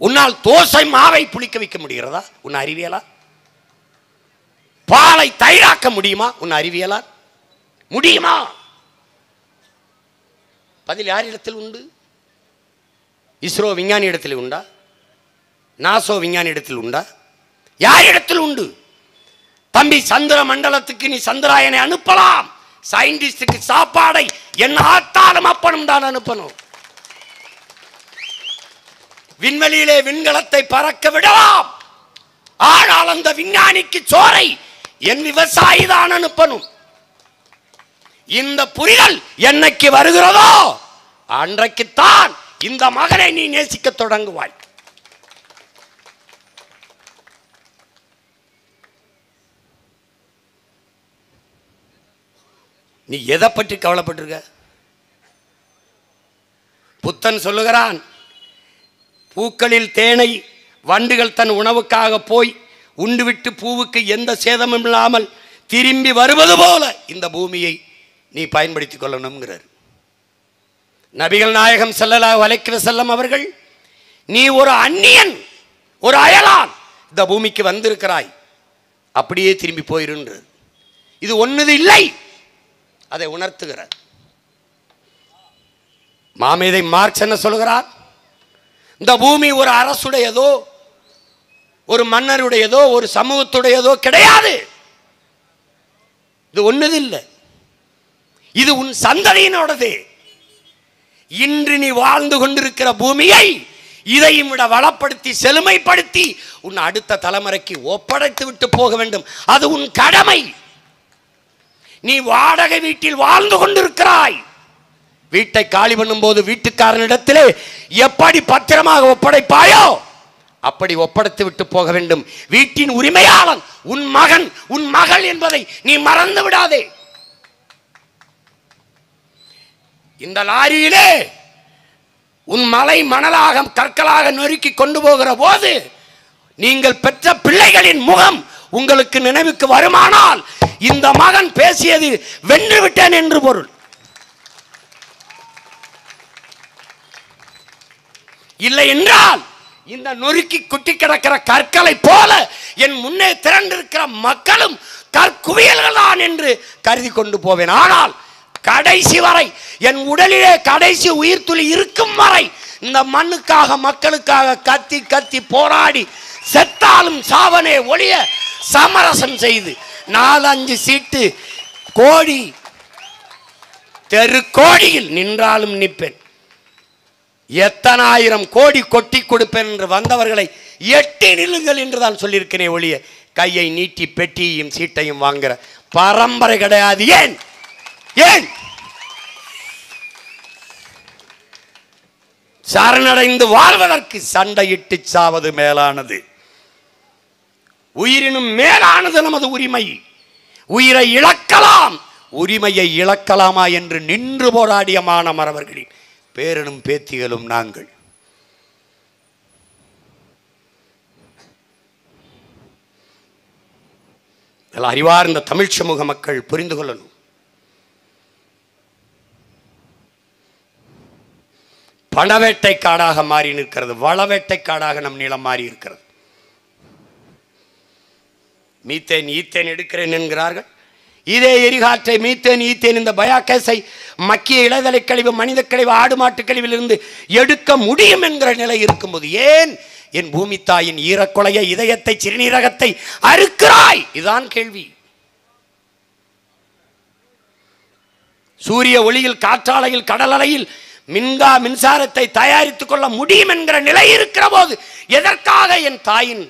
உன்னால் தோசை மாவை புளிக்க வைக்க முடிகிறதா? உன் அறிவியலா? பாலை தயிராக்க முடியுமா? உன் அறிவியலா? முடியுமா? பதில் யாரிடத்தில் உண்டு? இஸ்ரோ விஞ்ஞானி இடத்தில் உண்டா? நாசோ விஞ்ஞானி இடத்தில் உண்டா? யாரிடத்தில் உண்டு? தம்பி, சந்திர மண்டலத்துக்கு நீ சந்திராயனை அனுப்பலாம், சயின்டிஸ்டுக்கு சாப்பாடை என்ன ஆத்தாலும் அப்பனும் தான் அனுப்பணும். விண்வெளியிலே விண்கலத்தை பறக்க விடலாம், ஆனால் அந்த விஞ்ஞானிக்கு சோறை என் விவசாயி தான் அனுப்பணும். இந்த புரிதல் என்னைக்கு வருகிறதோ அன்றைக்குத்தான் இந்த மகனை நீ நேசிக்க தொடங்குவாய். நீ எதை பற்றி கவலைப்பட்டிருக்க? புத்தன் சொல்லுகிறான், பூக்களில் தேனை வண்டுகள் தன் உணவுக்காக போய் உண்டுவிட்டு பூவுக்கு எந்த சேதமும் இல்லாமல் திரும்பி வருவது போல இந்த பூமியை நீ பயன்படுத்திக் கொள்ளணும்ங்கிறார். நபிகள் நாயகம் ஸல்லல்லாஹு அலைஹி வஸல்லம் அவர்கள், நீ ஒரு அந்நியன், ஒரு அயலான், இந்த பூமிக்கு வந்திருக்கிறாய், அப்படியே திரும்பி போயிருன்றது. இது ஒன்றுது இல்லை, அதை உணர்த்துகிறார். மாமேதை மார்க்ஸ் என்ன சொல்கிறார்? இந்த பூமி ஒரு அரசுடையதோ ஒரு மன்னருடையதோ ஒரு சமூகத்துடையதோ கிடையாது. இது ஒன்றுது இல்லை, இது உன் சந்ததியினோடது. இன்று நீ வாழ்ந்து கொண்டிருக்கிற பூமியை இதையும் விட வளப்படுத்தி செழுமைப்படுத்தி உன் அடுத்த தலைமுறைக்கு ஒப்படைத்து விட்டு போக வேண்டும். அது உன் கடமை. நீ வாடகை வீட்டில் வாழ்ந்து கொண்டிருக்கிறாய். வீட்டை காலி பண்ணும் போது வீட்டுக்காரனிடத்திலே எப்படி பத்திரமாக ஒப்படைப்பாயோ அப்படி ஒப்படைத்து விட்டு போக வேண்டும். வீட்டின் உரிமையாளன் உன் மகன் உன் மகள் என்பதை நீ மறந்து விடாதே. இந்த லாரியிலே உன் மலை மணலாக கற்களாக நொறுக்கி கொண்டு போகிற போது நீங்கள் பெற்ற பிள்ளைகளின் முகம் உங்களுக்கு நினைவுக்கு வருமானால் இந்த மகன் பேசியது வென்று விட்டேன் என்று பொருள். இல்லை என்றால் இந்த நொறுக்கி குட்டி கிடக்கிற கற்களை போல என் முன்னே திரண்டிருக்கிற மக்களும் கற்குவியல்கள் தான் என்று கருதி கொண்டு போவேன். ஆனால் கடைசி வரை என் உடலிலே கடைசி உயிர் துளி இருக்கும் வரை இந்த மண்ணுக்காக மக்களுக்காக கத்தி கத்தி போராடி செத்தாலும் சாவனே ஒளிய சமரசம் செய்து 4-5 சீட்டு கோடி தெரு கோடியில் நின்றாலும் நிற்பேன். எத்தனை ஆயிரம் கோடி கொட்டி கொடுப்பேன் என்று வந்தவர்களை எட்டி நில்லுங்கள் என்று தான் சொல்லியிருக்கிறேன் ஒழிய கையை நீட்டி பெட்டியையும் சீட்டையும் வாங்குற பரம்பரை கிடையாது. ஏன் ஏன் சரணடைந்து வாழ்வதற்கு சண்டையிட்டு சாவது மேலானது. உயிரினும் மேலானது நமது உரிமை. உயிரை இழக்கலாம், உரிமையை இழக்கலாமா என்று நின்று போராடிய மாணவர்களின் பேரனும் பேத்திகளும் நாங்கள். இதில் அறிவார்ந்த தமிழ் சமூக மக்கள் புரிந்து கொள்ளணும். பணவேட்டை காடாக மாறி நிற்கிறது, வளவேட்டை காடாக நம் நிலம் மாறி இருக்கிறது. மீத்தேன் ஈத்தேன் எடுக்கிறேன் என்கிறார்கள். இதே எரிகாற்றை மீத்தேன் ஈத்தேன் இந்த பயாகேஸை மக்கிய இளதலை கழிவு, மனித கழிவு, ஆடு மாட்டு கழிவிலிருந்து எடுக்க முடியும் என்கிற நிலை இருக்கும்போது ஏன் என் பூமி தாயின் ஈரக்குலைய இதயத்தை, சிறுநீரகத்தை அறுக்கிறாய்? இதுதான் கேள்வி. சூரிய ஒளியில், காற்றாலையில், கடலலையில் மின்சாரத்தை தயாரித்துக் கொள்ள முடியும் என்கிற நிலை இருக்கிற போது எதற்காக என் தாயின்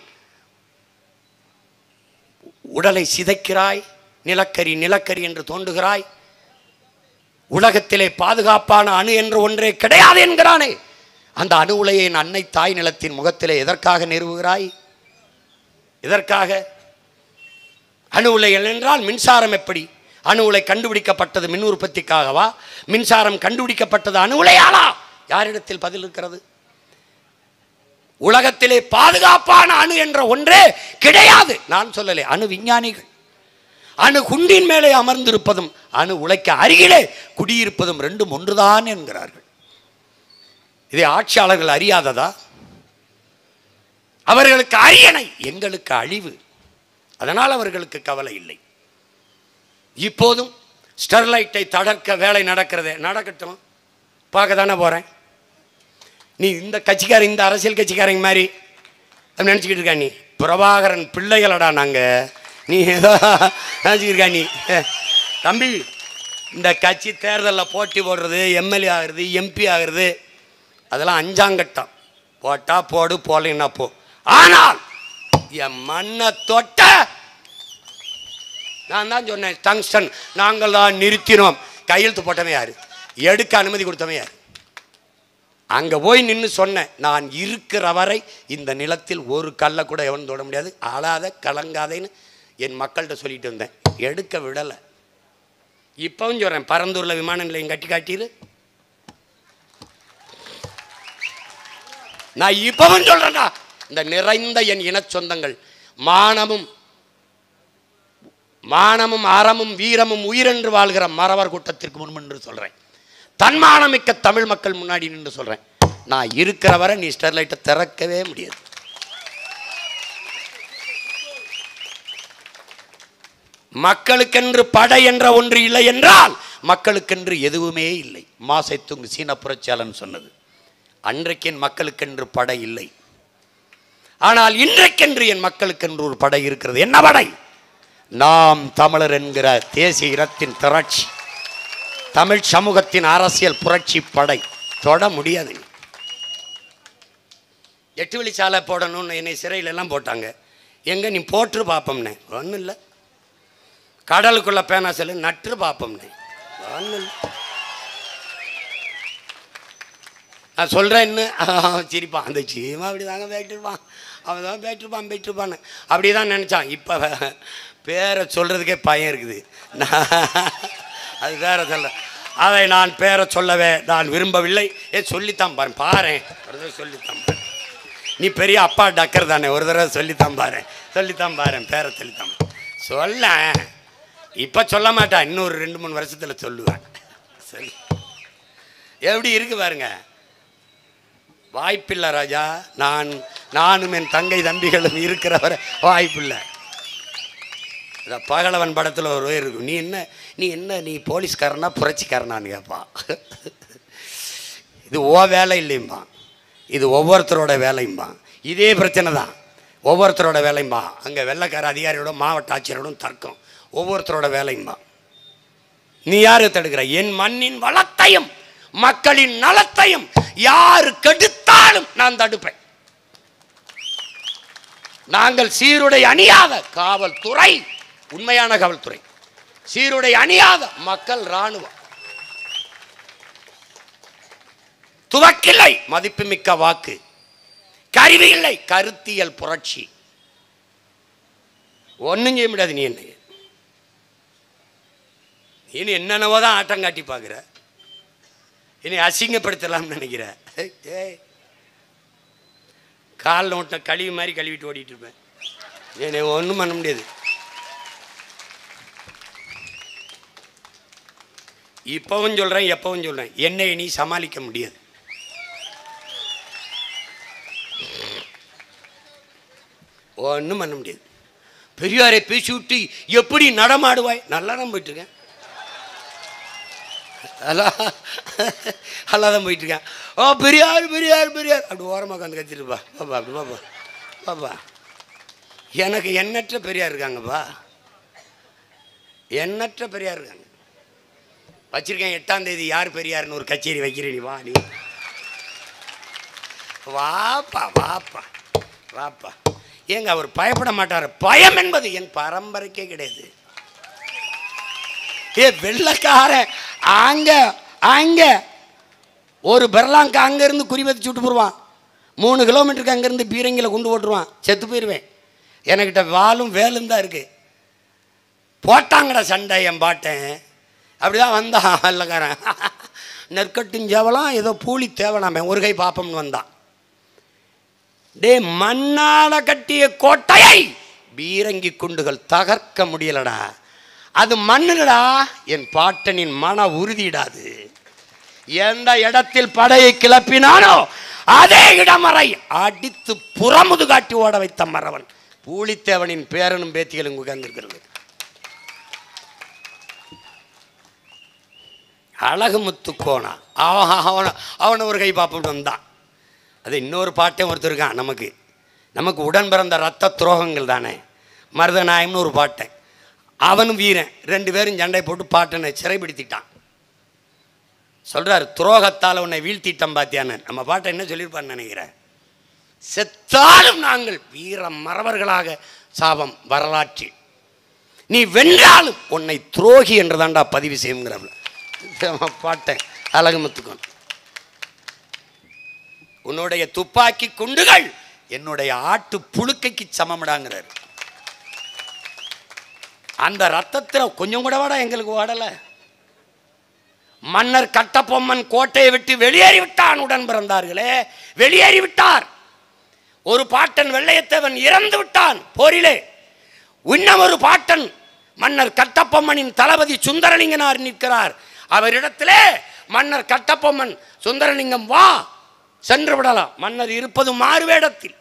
உடலை சிதைக்கிறாய்? நிலக்கரி நிலக்கரி என்று தோண்டுகிறாய். உலகத்திலே பாதுகாப்பான அணு என்று ஒன்றே கிடையாது என்கிறானே, அந்த அணு உலையை என் அன்னை தாய் நிலத்தின் முகத்திலே எதற்காக நிறுவுகிறாய்? எதற்காக? அணு உலைகள் என்றால் மின்சாரம் எப்படி? அணு உலை கண்டுபிடிக்கப்பட்டது மின் உற்பத்திக்காகவா? மின்சாரம் கண்டுபிடிக்கப்பட்டது அணு உலையாளா? யாரிடத்தில் பதில் இருக்கிறது? உலகத்திலே பாதுகாப்பான அணு என்ற ஒன்றே கிடையாது. நான் சொல்லலை, அணு விஞ்ஞானிகள் அணு குண்டின் மேலே அமர்ந்திருப்பதும் அணு உலைக்கு அருகிலே குடியிருப்பதும் ரெண்டும் ஒன்றுதான் என்கிறார்கள். இதை ஆட்சியாளர்கள் அறியாததா? அவர்களுக்கு அரியணை, எங்களுக்கு அழிவு. அதனால் அவர்களுக்கு கவலை இல்லை. இப்போதும் ஸ்டெர்லைட்டை தடுக்க வேலை நடக்கிறதே, நடக்கட்டும், பார்க்க தானே போகிறேன். நீ இந்த கட்சிக்காரங்க, இந்த அரசியல் கட்சிக்காரங்க மாதிரி நினச்சிக்கிட்டு இருக்கா? நீ பிரபாகரன் பிள்ளைகளடா நாங்கள், நீ ஏதோ நினச்சிக்கிருக்கா நீ? தம்பி, இந்த கட்சி தேர்தலில் போட்டி போடுறது, எம்எல்ஏ ஆகிறது, எம்பி ஆகிறது, அதெல்லாம் அஞ்சாங்கட்டம். போட்டா போடு, போடலைன்னா போ. ஆனால் என் மண்ணை தொட்ட, நான் தான் சொன்னேன், டங்ஸ்டன் நாங்கள் தான் நிறுத்தினோம். கையெழுத்து போட்டவன் யாரு? எடுக்க அனுமதி கொடுத்தவன் யாரு? அங்கே போய் நின்று சொன்னேன், நான் இருக்கிற வரை இந்த நிலத்தில் ஒரு கல்லை கூட எவன் தொட முடியாது, ஆளாத கலங்காதேன்னு என் மக்கள்கிட்ட சொல்லிட்டு இருந்தேன். எடுக்க விடலை. இப்பவும் சொல்கிறேன், பரந்தூரில் விமான நிலையம் கட்டி காட்டிடு. நான் இப்பவும் சொல்கிறேன்டா, இந்த நிறைந்த என் இன சொந்தங்கள் மானமும் அறமும் வீரமும் உயிரென்று வாழ்கிற மறவர் கூட்டத்திற்கு முன்பு சொல்கிறேன். தன்மானமிக்க தமிழ் மக்கள் முன்னாடி நின்று சொல்கிறேன், நான் இருக்கிற வரை நீ ஸ்டெர்லைட்டை திறக்கவே முடியாது. மக்களுக்கென்று படை என்ற ஒன்று இல்லை என்றால் மக்களுக்கென்று எதுவுமே இல்லை. மாசைத்துங் சீன புரட்சியாளன் சொன்னது. அன்றைக்கு என் மக்களுக்கென்று படை இல்லை, ஆனால் இன்றைக்கென்று என் மக்களுக்கென்று ஒரு படை இருக்கிறது. என்ன படை? நாம் தமிழர் என்கிற தேசிய இனத்தின் திரட்சி, தமிழ் சமூகத்தின் அரசியல் புரட்சி படை. தொட முடியாது. 8 வழிச்சாலை போடணும்னு என்னை சிறையில் எல்லாம் போட்டாங்க. எங்கே நீ போட்டு பார்ப்போம்னே, ஒன்றும் இல்லை. கடலுக்குள்ள பேனா செல்லு நட்டு பார்ப்போம்னே, ஒன்றும் இல்லை. நான் சொல்கிறேன், இன்னும் சிரிப்பான். அந்த சீமா அப்படி தாங்க போயிட்டுருப்பான், அவன் தான் போயிட்டுருப்பான்னு அப்படி தான் நினச்சான். இப்போ பேரை சொல்கிறதுக்கே பயம் இருக்குது. அது பேரை சொல்ல, அதை நான் பேரை சொல்லவே நான் விரும்பவில்லை. சொல்லித்தான் பாரு, ஒரு தடவை சொல்லித்தான் பாரு. நீ பெரிய அப்பா டக்கர் தானே, ஒரு தடவை சொல்லித்தான் பாரு பேரை சொல்லித்தான் சொல்ல. இப்போ சொல்ல மாட்டான், இன்னொரு 2-3 வருஷத்தில் சொல்லுவேன். சரி, எப்படி இருக்கு பாருங்க. வாய்ப்பில்லை ராஜா. நானும் என் தங்கை தம்பிகளும் இருக்கிறவரை வாய்ப்பில்லை. இந்த பகலவன் படத்தில் ஒரு இருக்கும், நீ போலீஸ்காரனா புரட்சிக்காரனான்னு கேட்பான். இது ஓ வேலை இல்லையும்பா, இது ஒவ்வொருத்தரோட வேலையும்பான். இதே பிரச்சனை தான், ஒவ்வொருத்தரோட வேலையும்பா. அங்கே வெள்ளைக்கார அதிகாரியோட மாவட்ட ஆட்சியரோடும் தர்க்கம், ஒவ்வொருத்தரோட வேலையும்பா. நீ யாரு தடுக்கிற? என் மண்ணின் வளத்தையும் மக்களின் நலத்தையும் யாரு கெடுத்தாலும் நான் தடுப்பேன். நாங்கள் சீருடை அணியாத காவல்துறை, உண்மையான காவல்துறை, சீருடை அணியாத மக்கள் இராணுவம், துவக்கில்லை மதிப்புமிக்க வாக்கு, கருவி இல்லை கருத்தியல் புரட்சி. ஒன்னும் செய்ய முடியாது. நீ என்னென்னவோ தான் ஆட்டம் காட்டி பார்க்குற, இனி அசிங்கப்படுத்தலாம்னு நினைக்கிற. காலில் விட்ட கழுவி மாதிரி கழுவிட்டு ஓடிட்டு இருப்பேன். என்னை ஒன்றும் பண்ண முடியாது. இப்பவும் சொல்றேன், எப்பவும் சொல்றேன், என்னை நீ சமாளிக்க முடியாது. ஒன்றும் பண்ண முடியாது. பெரியாரை பேசி விட்டு எப்படி நடமாடுவாய்? நல்லா தான் போயிட்டு இருக்கேன், நல்லா தான் போயிட்டு இருக்கேன். ஓ பெரியார் பெரியார் பெரியார் அப்படி ஓரமாக உட்காந்து கத்திருப்பா. பாப்பா அப்படி பாப்பா பாப்பா. எனக்கு எண்ணற்ற பெரியார் இருக்காங்கப்பா, எண்ணற்ற பெரியார் இருக்காங்க. வச்சிருக்கேன் 8ஆம் தேதி யார் பெரியார்னு ஒரு கச்சேரி வைக்கிறேன். நீ வா, நீ வாப்பா வாப்பா வாப்பா. ஏங்க அவர் பயப்பட மாட்டார். பயம் என்பது என் பரம்பரைக்கே கிடையாது. ஏ வெள்ளக்காரன் அங்க அங்க ஒரு பெர்லாங்க அங்கேருந்து குறி வச்சு விட்டு போடுவான். 3 கிலோமீட்டருக்கு அங்கேருந்து பீரங்கியில் கொண்டு ஓட்டுருவான். செத்து போயிடுவேன். என்கிட்ட வாலும் வேலும் தான் இருக்குது. போட்டாங்கடா சண்டை என் பாட்டேன். அப்படிதான் வந்தான் வெள்ளக்காரன். நெற்கட்டுஞ்சவலாம் ஏதோ பூலி தேவனாமே ஒரு கை பாப்பம்னு வந்தான். டே மண்ணால கட்டிய கோட்டையை பீரங்கி குண்டுகள் தகர்க்க முடியலடா. அது மண்ணுடா, என் பாட்டனின் மன உறுதியிடாது. எந்த இடத்தில் படையை கிளப்பினானோ அதே இடமறை அடித்து புறமுது காட்டி ஓட வைத்த மறவன் பூலித்தேவனின் பேரனும் பேத்திகளும் உகந்திருக்கிறது. அழகுமுத்து கோணா அவனை ஒரு கை பாப்பிட்டு வந்தான். அது இன்னொரு பாட்டையும் ஒருத்தர் இருக்கான். நமக்கு உடன் பிறந்த ரத்த துரோகங்கள் தானே. மருதநாயம்னு ஒரு பாட்டை, அவனும் வீரன், 2 பேரும் சண்டை போட்டு பாட்டனை சிறைப்படுத்திட்டான். சொல்றாரு, துரோகத்தால் உன்னை வீழ்த்திட்டம் பாத்தியான்னு. நம்ம பாட்டை என்ன சொல்லியிருப்பான்னு நினைக்கிறேன். செத்தாலும் நாங்கள் வீர மறவர்களாக சாபம் வரலாற்றில், நீ வென்றாலும் உன்னை துரோகி என்று தாண்டா பதிவு செய்யுங்கிறவங்க பாட்டை அழகுமுத்துக்கோன். உன்னுடைய துப்பாக்கி குண்டுகள் என்னுடைய ஆட்டு புழுக்கைக்கு சமமிடாங்கிறார். அந்த ரத்தத்தில் கொஞ்சம் கூட வாடா எங்களுக்கு ஓடலை. மன்னர் கட்டபொம்மன் கோட்டையை விட்டு வெளியேறிவிட்டான். உடன் பிறந்தார்களே வெளியேறிவிட்டார். ஒரு பாட்டன் வெள்ளையத்தேவன் இறந்து விட்டான் போரிலே. இன்னும் ஒரு பாட்டன் மன்னர் கட்டபொம்மனின் தளபதி சுந்தரலிங்கனார் நிற்கிறார். அவரிடத்திலே மன்னர் கட்டபொம்மன், சுந்தரலிங்கம் வா சென்று விடலாம். மன்னர் இருப்பது மாறுவேடத்தில்.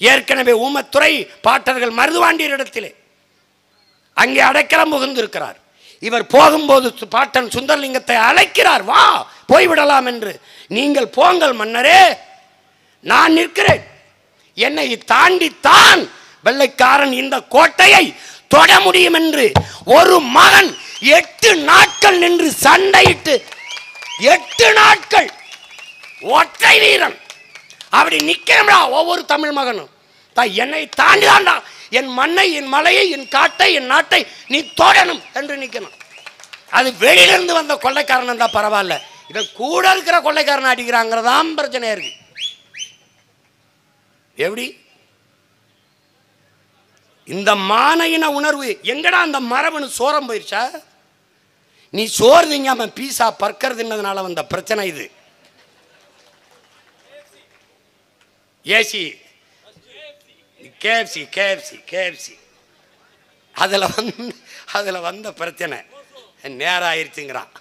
ஏற்கனவே ஊமத்துறை பாட்டர்கள் மருதுவாண்டியரிடத்திலே அங்கே அடைக்கலம் புகுந்திருக்கிறார். இவர் போகும்போது பாட்டன் சுந்தரலிங்கத்தை அழைக்கிறார், வா போய்விடலாம் என்று. நீங்கள் போங்கள் மன்னரே, நான் நிற்கிறேன். என்னை தாண்டித்தான் வெள்ளைக்காரன் இந்த கோட்டையை தொட முடியும் என்று ஒரு மகன் 8 நாட்கள் நின்று சண்டையிட்டு 8 நாட்கள் ஒற்றை வீரன் அப்படி நிக்கிறா. ஒவ்வொரு தமிழ் மகனும் என்னை தாண்டிதாண்டா என் மண்ணை, என் மலையை, என் காட்டை, என் நாட்டை நீ தொடணும் என்று நிற்கணும். அது வெளியிலிருந்து வந்த கொள்ளைக்காரன் இருந்தா பரவாயில்ல, இவன் கூட இருக்கிற கொள்ளைக்காரன் அடிக்கிறாங்கிறதான் பிரச்சனையா இருக்கு. எப்படி இந்த மானையின உணர்வு எங்கடா அந்த மரபணு சோரம் போயிருச்சா? நீ சோறு திங்காம பீஸா பர்க்கர் தின்னதுனால வந்த பிரச்சனை இது. ஏசி கேஎஃப்சி கேஎஃப்சி கேஎஃப்சி அதில் வந்த பிரச்சனை நேரம் ஆயிடுச்சுங்கிறான்.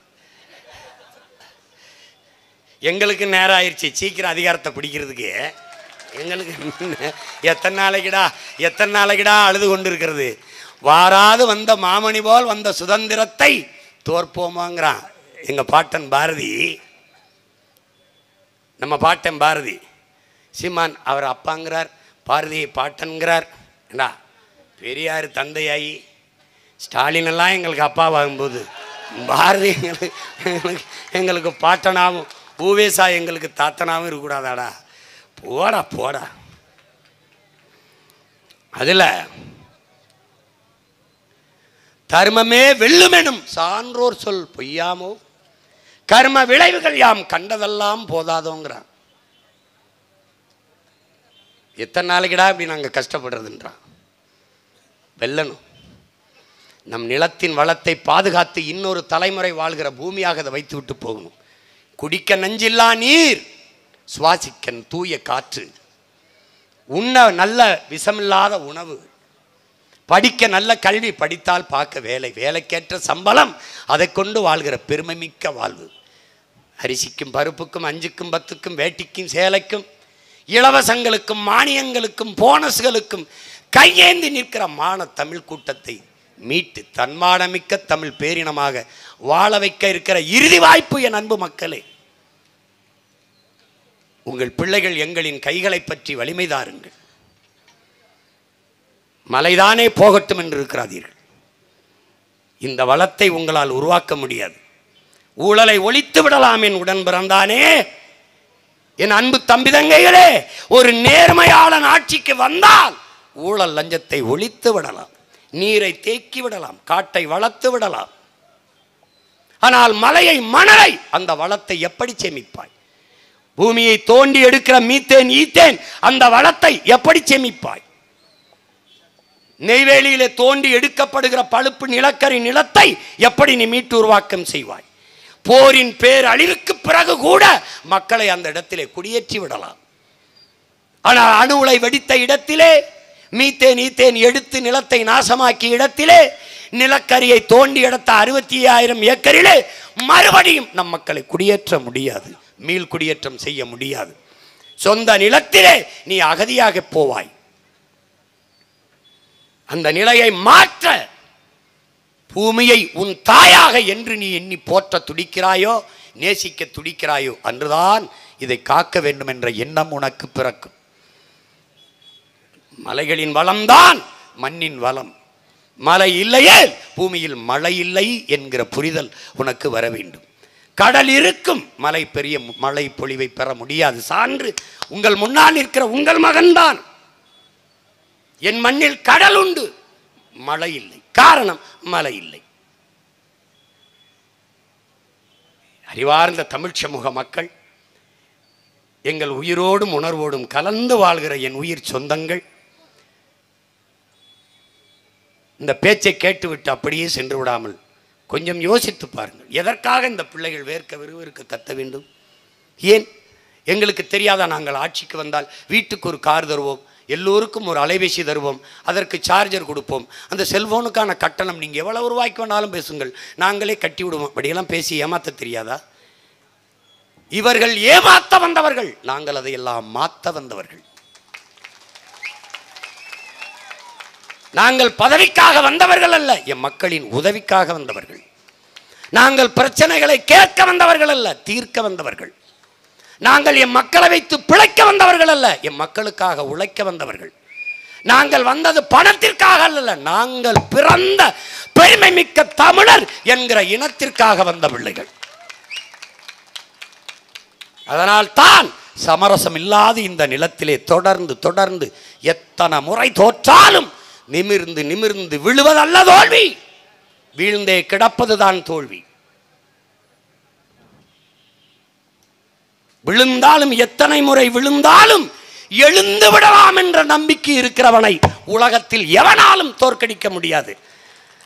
எங்களுக்கு நேரம் ஆயிடுச்சு சீக்கிரம் அதிகாரத்தை பிடிக்கிறதுக்கு. எங்களுக்கு எத்தனை நாளைக்குடா அழுது கொண்டு இருக்கிறது. வாராது வந்த மாமணி போல் வந்த சுதந்திரத்தை தோற்போமாங்கிறான் எங்கள் பாட்டன் பாரதி. நம்ம பாட்டன் பாரதி சீமான் அவர் அப்பாங்கிறார், பாரதியை பாட்டன்கிறார். ஏண்டா பெரியார் தந்தையாகி ஸ்டாலின் எல்லாம் எங்களுக்கு அப்பாவாகும்போது பாரதி எங்களுக்கு பாட்டனாகவும் ஊவேசா எங்களுக்கு தாத்தனாகவும் இருக்கக்கூடாதாடா? போடா போடா. அதில் தர்மமே வெல்லுமெனும் சான்றோர் சொல் பொய்யாமோ, கர்ம விளைவுகள் யாம் கண்டதெல்லாம் போதாதோங்கிறான். எத்தனை நாளைக்குடா இப்படி நாங்கள் கஷ்டப்படுறதுன்றான். வெல்லணும். நம் நிலத்தின் வளத்தை பாதுகாத்து இன்னொரு தலைமுறை வாழ்கிற பூமியாக அதை வைத்து விட்டு போகணும். குடிக்க நஞ்சில்லா நீர், சுவாசிக்க தூய காற்று, உண்ண நல்ல விஷமில்லாத உணவு, படிக்க நல்ல கல்வி, படித்தால் பார்க்க வேலை, வேலைக்கேற்ற சம்பளம், அதை கொண்டு வாழ்கிற பெருமை மிக்க வாழ்வு. அரிசிக்கும் பருப்புக்கும் 5க்கும் 10க்கும் வேட்டிக்கும் சேலைக்கும் இலவசங்களுக்கும் மானியங்களுக்கும் போனஸ்களுக்கும் கையேந்தி நிற்கிற மான தமிழ் கூட்டத்தை மீட்டு தன்மானமிக்க தமிழ் பேரினமாக வாழ வைக்க இருக்கிற இறுதி வாய்ப்பு என் அன்பு மக்களே. உங்கள் பிள்ளைகள் எங்களின் கைகளை பற்றி வலிமை தாருங்கள். மலைதானே போகட்டும் என்று இருக்கிறார்கள். இந்த வளத்தை உங்களால் உருவாக்க முடியாது. ஊழலை ஒழித்து விடலாம் என் உடன் பிறந்தானே. என் அன்பு தம்பி தங்கைகளே, ஒரு நேர்மையாளன் ஆட்சிக்கு வந்தால் ஊழல் லஞ்சத்தை ஒழித்து விடலாம், நீரை தேக்கி விடலாம், காட்டை வளர்த்து விடலாம். ஆனால் மலையை மணலை அந்த வளத்தை எப்படி சேமிப்பாய்? பூமியை தோண்டி எடுக்கிற மீத்தேன் ஈத்தேன் அந்த வளத்தை எப்படி சேமிப்பாய்? நெய்வேலியிலே தோண்டி எடுக்கப்படுகிற பழுப்பு நிலக்கரி நிலத்தை எப்படி நீ மீட்டு உருவாக்கம் செய்வாய்? போரின் பேரழிவுக்கு பிறகு கூட மக்களை அந்த இடத்திலே குடியேற்றி விடலாம். ஆனால் அணு உலை வெடித்த இடத்திலே, மீத்தேன் ஈத்தேன் எடுத்து நிலத்தை நாசமாக்கிய இடத்திலே, நிலக்கரியை தோண்டி எடுத்த 65,000 ஏக்கரிலே மறுபடியும் நம் மக்களை குடியேற்ற முடியாது, மீள் குடியேற்றம் செய்ய முடியாது. சொந்த நிலத்திலே நீ அகதியாக போவாய். அந்த நிலையை மாற்ற பூமியை உன் தாயாக என்று நீ எண்ணி போற்ற துடிக்கிறாயோ, நேசிக்க துடிக்கிறாயோ, அன்றுதான் இதை காக்க வேண்டும் என்ற எண்ணம் உனக்கு பிறக்கும். மலைகளின் வளம்தான் மண்ணின் வளம். மழை இல்லையே பூமியில் மழை இல்லை என்கிற புரிதல் உனக்கு வர வேண்டும். கடல் இருக்கும், மழை பெரிய மழை பொழிவை பெற முடியாது. சான்று உங்கள் முன்னால் இருக்கிற உங்கள் மகன்தான். என் மண்ணில் கடல் உண்டு, மழை இல்லை. காரணம் மழை இல்லை. அறிவார்ந்த தமிழ் சமூக மக்கள், எங்கள் உயிரோடும் உணர்வோடும் கலந்து வாழ்கிற என் உயிர் சொந்தங்கள், இந்த பேச்சை கேட்டுவிட்டு அப்படியே சென்று விடாமல் கொஞ்சம் யோசித்து பாருங்கள். எதற்காக இந்த பிள்ளைகள் வேர்க்க விறுவிறுக்க கத்த வேண்டும்? ஏன் எங்களுக்கு தெரியாதா? நாங்கள் ஆட்சிக்கு வந்தால் வீட்டுக்கு ஒரு கார் தருவோம், எல்லோருக்கும் ஒரு அலைபேசி தருவோம், அதற்கு சார்ஜர் கொடுப்போம், அந்த செல்போனுக்கான கட்டணம் நீங்கள் எவ்வளவு ரூபாய்க்கு வேணாலும் பேசுங்கள், நாங்களே கட்டி விடுவோம். அப்படியெல்லாம் பேசி ஏமாற்ற தெரியாதா? இவர்கள் ஏமாற்ற வந்தவர்கள், நாங்கள் அதையெல்லாம் மாற்ற வந்தவர்கள். நாங்கள் பதவிக்காக வந்தவர்கள் அல்ல, என் மக்களின் உதவிக்காக வந்தவர்கள். நாங்கள் பிரச்சனைகளை கேட்க வந்தவர்கள் அல்ல, தீர்க்க வந்தவர்கள். நாங்கள் என் மக்களை வைத்து பிழைக்க வந்தவர்கள் அல்ல, என் மக்களுக்காக உழைக்க வந்தவர்கள். நாங்கள் வந்தது பணத்திற்காக அல்ல, நாங்கள் பிறந்த பெருமை மிக்க தமிழர் என்கிற இனத்திற்காக வந்த பிள்ளைகள். அதனால் தான் சமரசம் இல்லாத இந்த நிலத்திலே தொடர்ந்து தொடர்ந்து எத்தனை முறை தோற்றாலும் நிமிர்ந்து நிமிர்ந்து விழுவதல்ல தோல்வி, வீழ்ந்தே கிடப்பதுதான் தோல்வி. விழுந்தாலும், எத்தனை முறை விழுந்தாலும் எழுந்து விடலாம் என்ற நம்பிக்கை இருக்கிறவனை உலகத்தில் எவனாலும் தோற்கடிக்க முடியாது.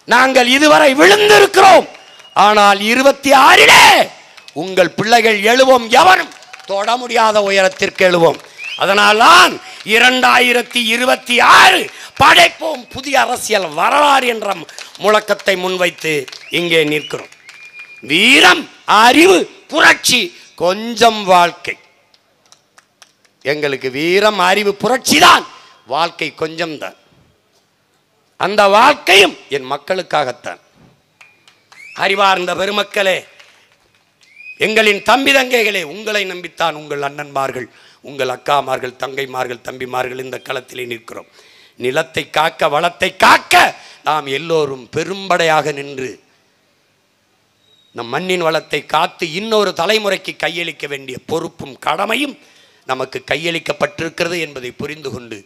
நாங்கள் இதுவரை விழுந்திருக்கிறோம், ஆனால் 26 உங்கள் பிள்ளைகள் எழுவோம், எவனும் தொட முடியாத உயரத்திற்கு எழுவோம். அதனால்தான் 2026 படைப்போம் புதிய அரசியல் வரலாறு என்ற முழக்கத்தை முன்வைத்து இங்கே நிற்கிறோம். வீரம், அறிவு, புரட்சி, கொஞ்சம் வாழ்க்கை. எங்களுக்கு வீரம், அறிவு, புரட்சி தான், வாழ்க்கை கொஞ்சம் தான். அந்த வாழ்க்கையும் என் மக்களுக்காகத்தான். அறிவார்ந்த பெருமக்களே, எங்களின் தம்பி தங்கைகளே, உங்களை நம்பித்தான் உங்கள் அண்ணன்மார்கள், உங்கள் அக்காமார்கள், தங்கைமார்கள், தம்பிமார்கள் இந்த களத்திலே நிற்கிறோம். நிலத்தை காக்க, வளத்தை காக்க நாம் எல்லோரும் பெரும்படையாக நின்று நம் மண்ணின் வளத்தை காத்து இன்னொரு தலைமுறைக்கு கையளிக்க வேண்டிய பொறுப்பும் கடமையும் நமக்கு கையளிக்கப்பட்டிருக்கிறது என்பதை புரிந்து கொண்டு,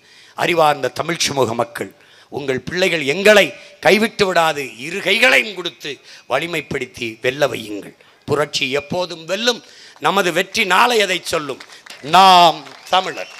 அறிவார்ந்த தமிழ் சமூக மக்கள், உங்கள் பிள்ளைகள் எங்களை கைவிட்டு விடாது, இரு கைகளையும் கொடுத்து வலிமைப்படுத்தி வெல்ல வையுங்கள். புரட்சி எப்போதும் வெல்லும். நமது வெற்றி நாளை எதை சொல்லும்? நாம் தமிழர்.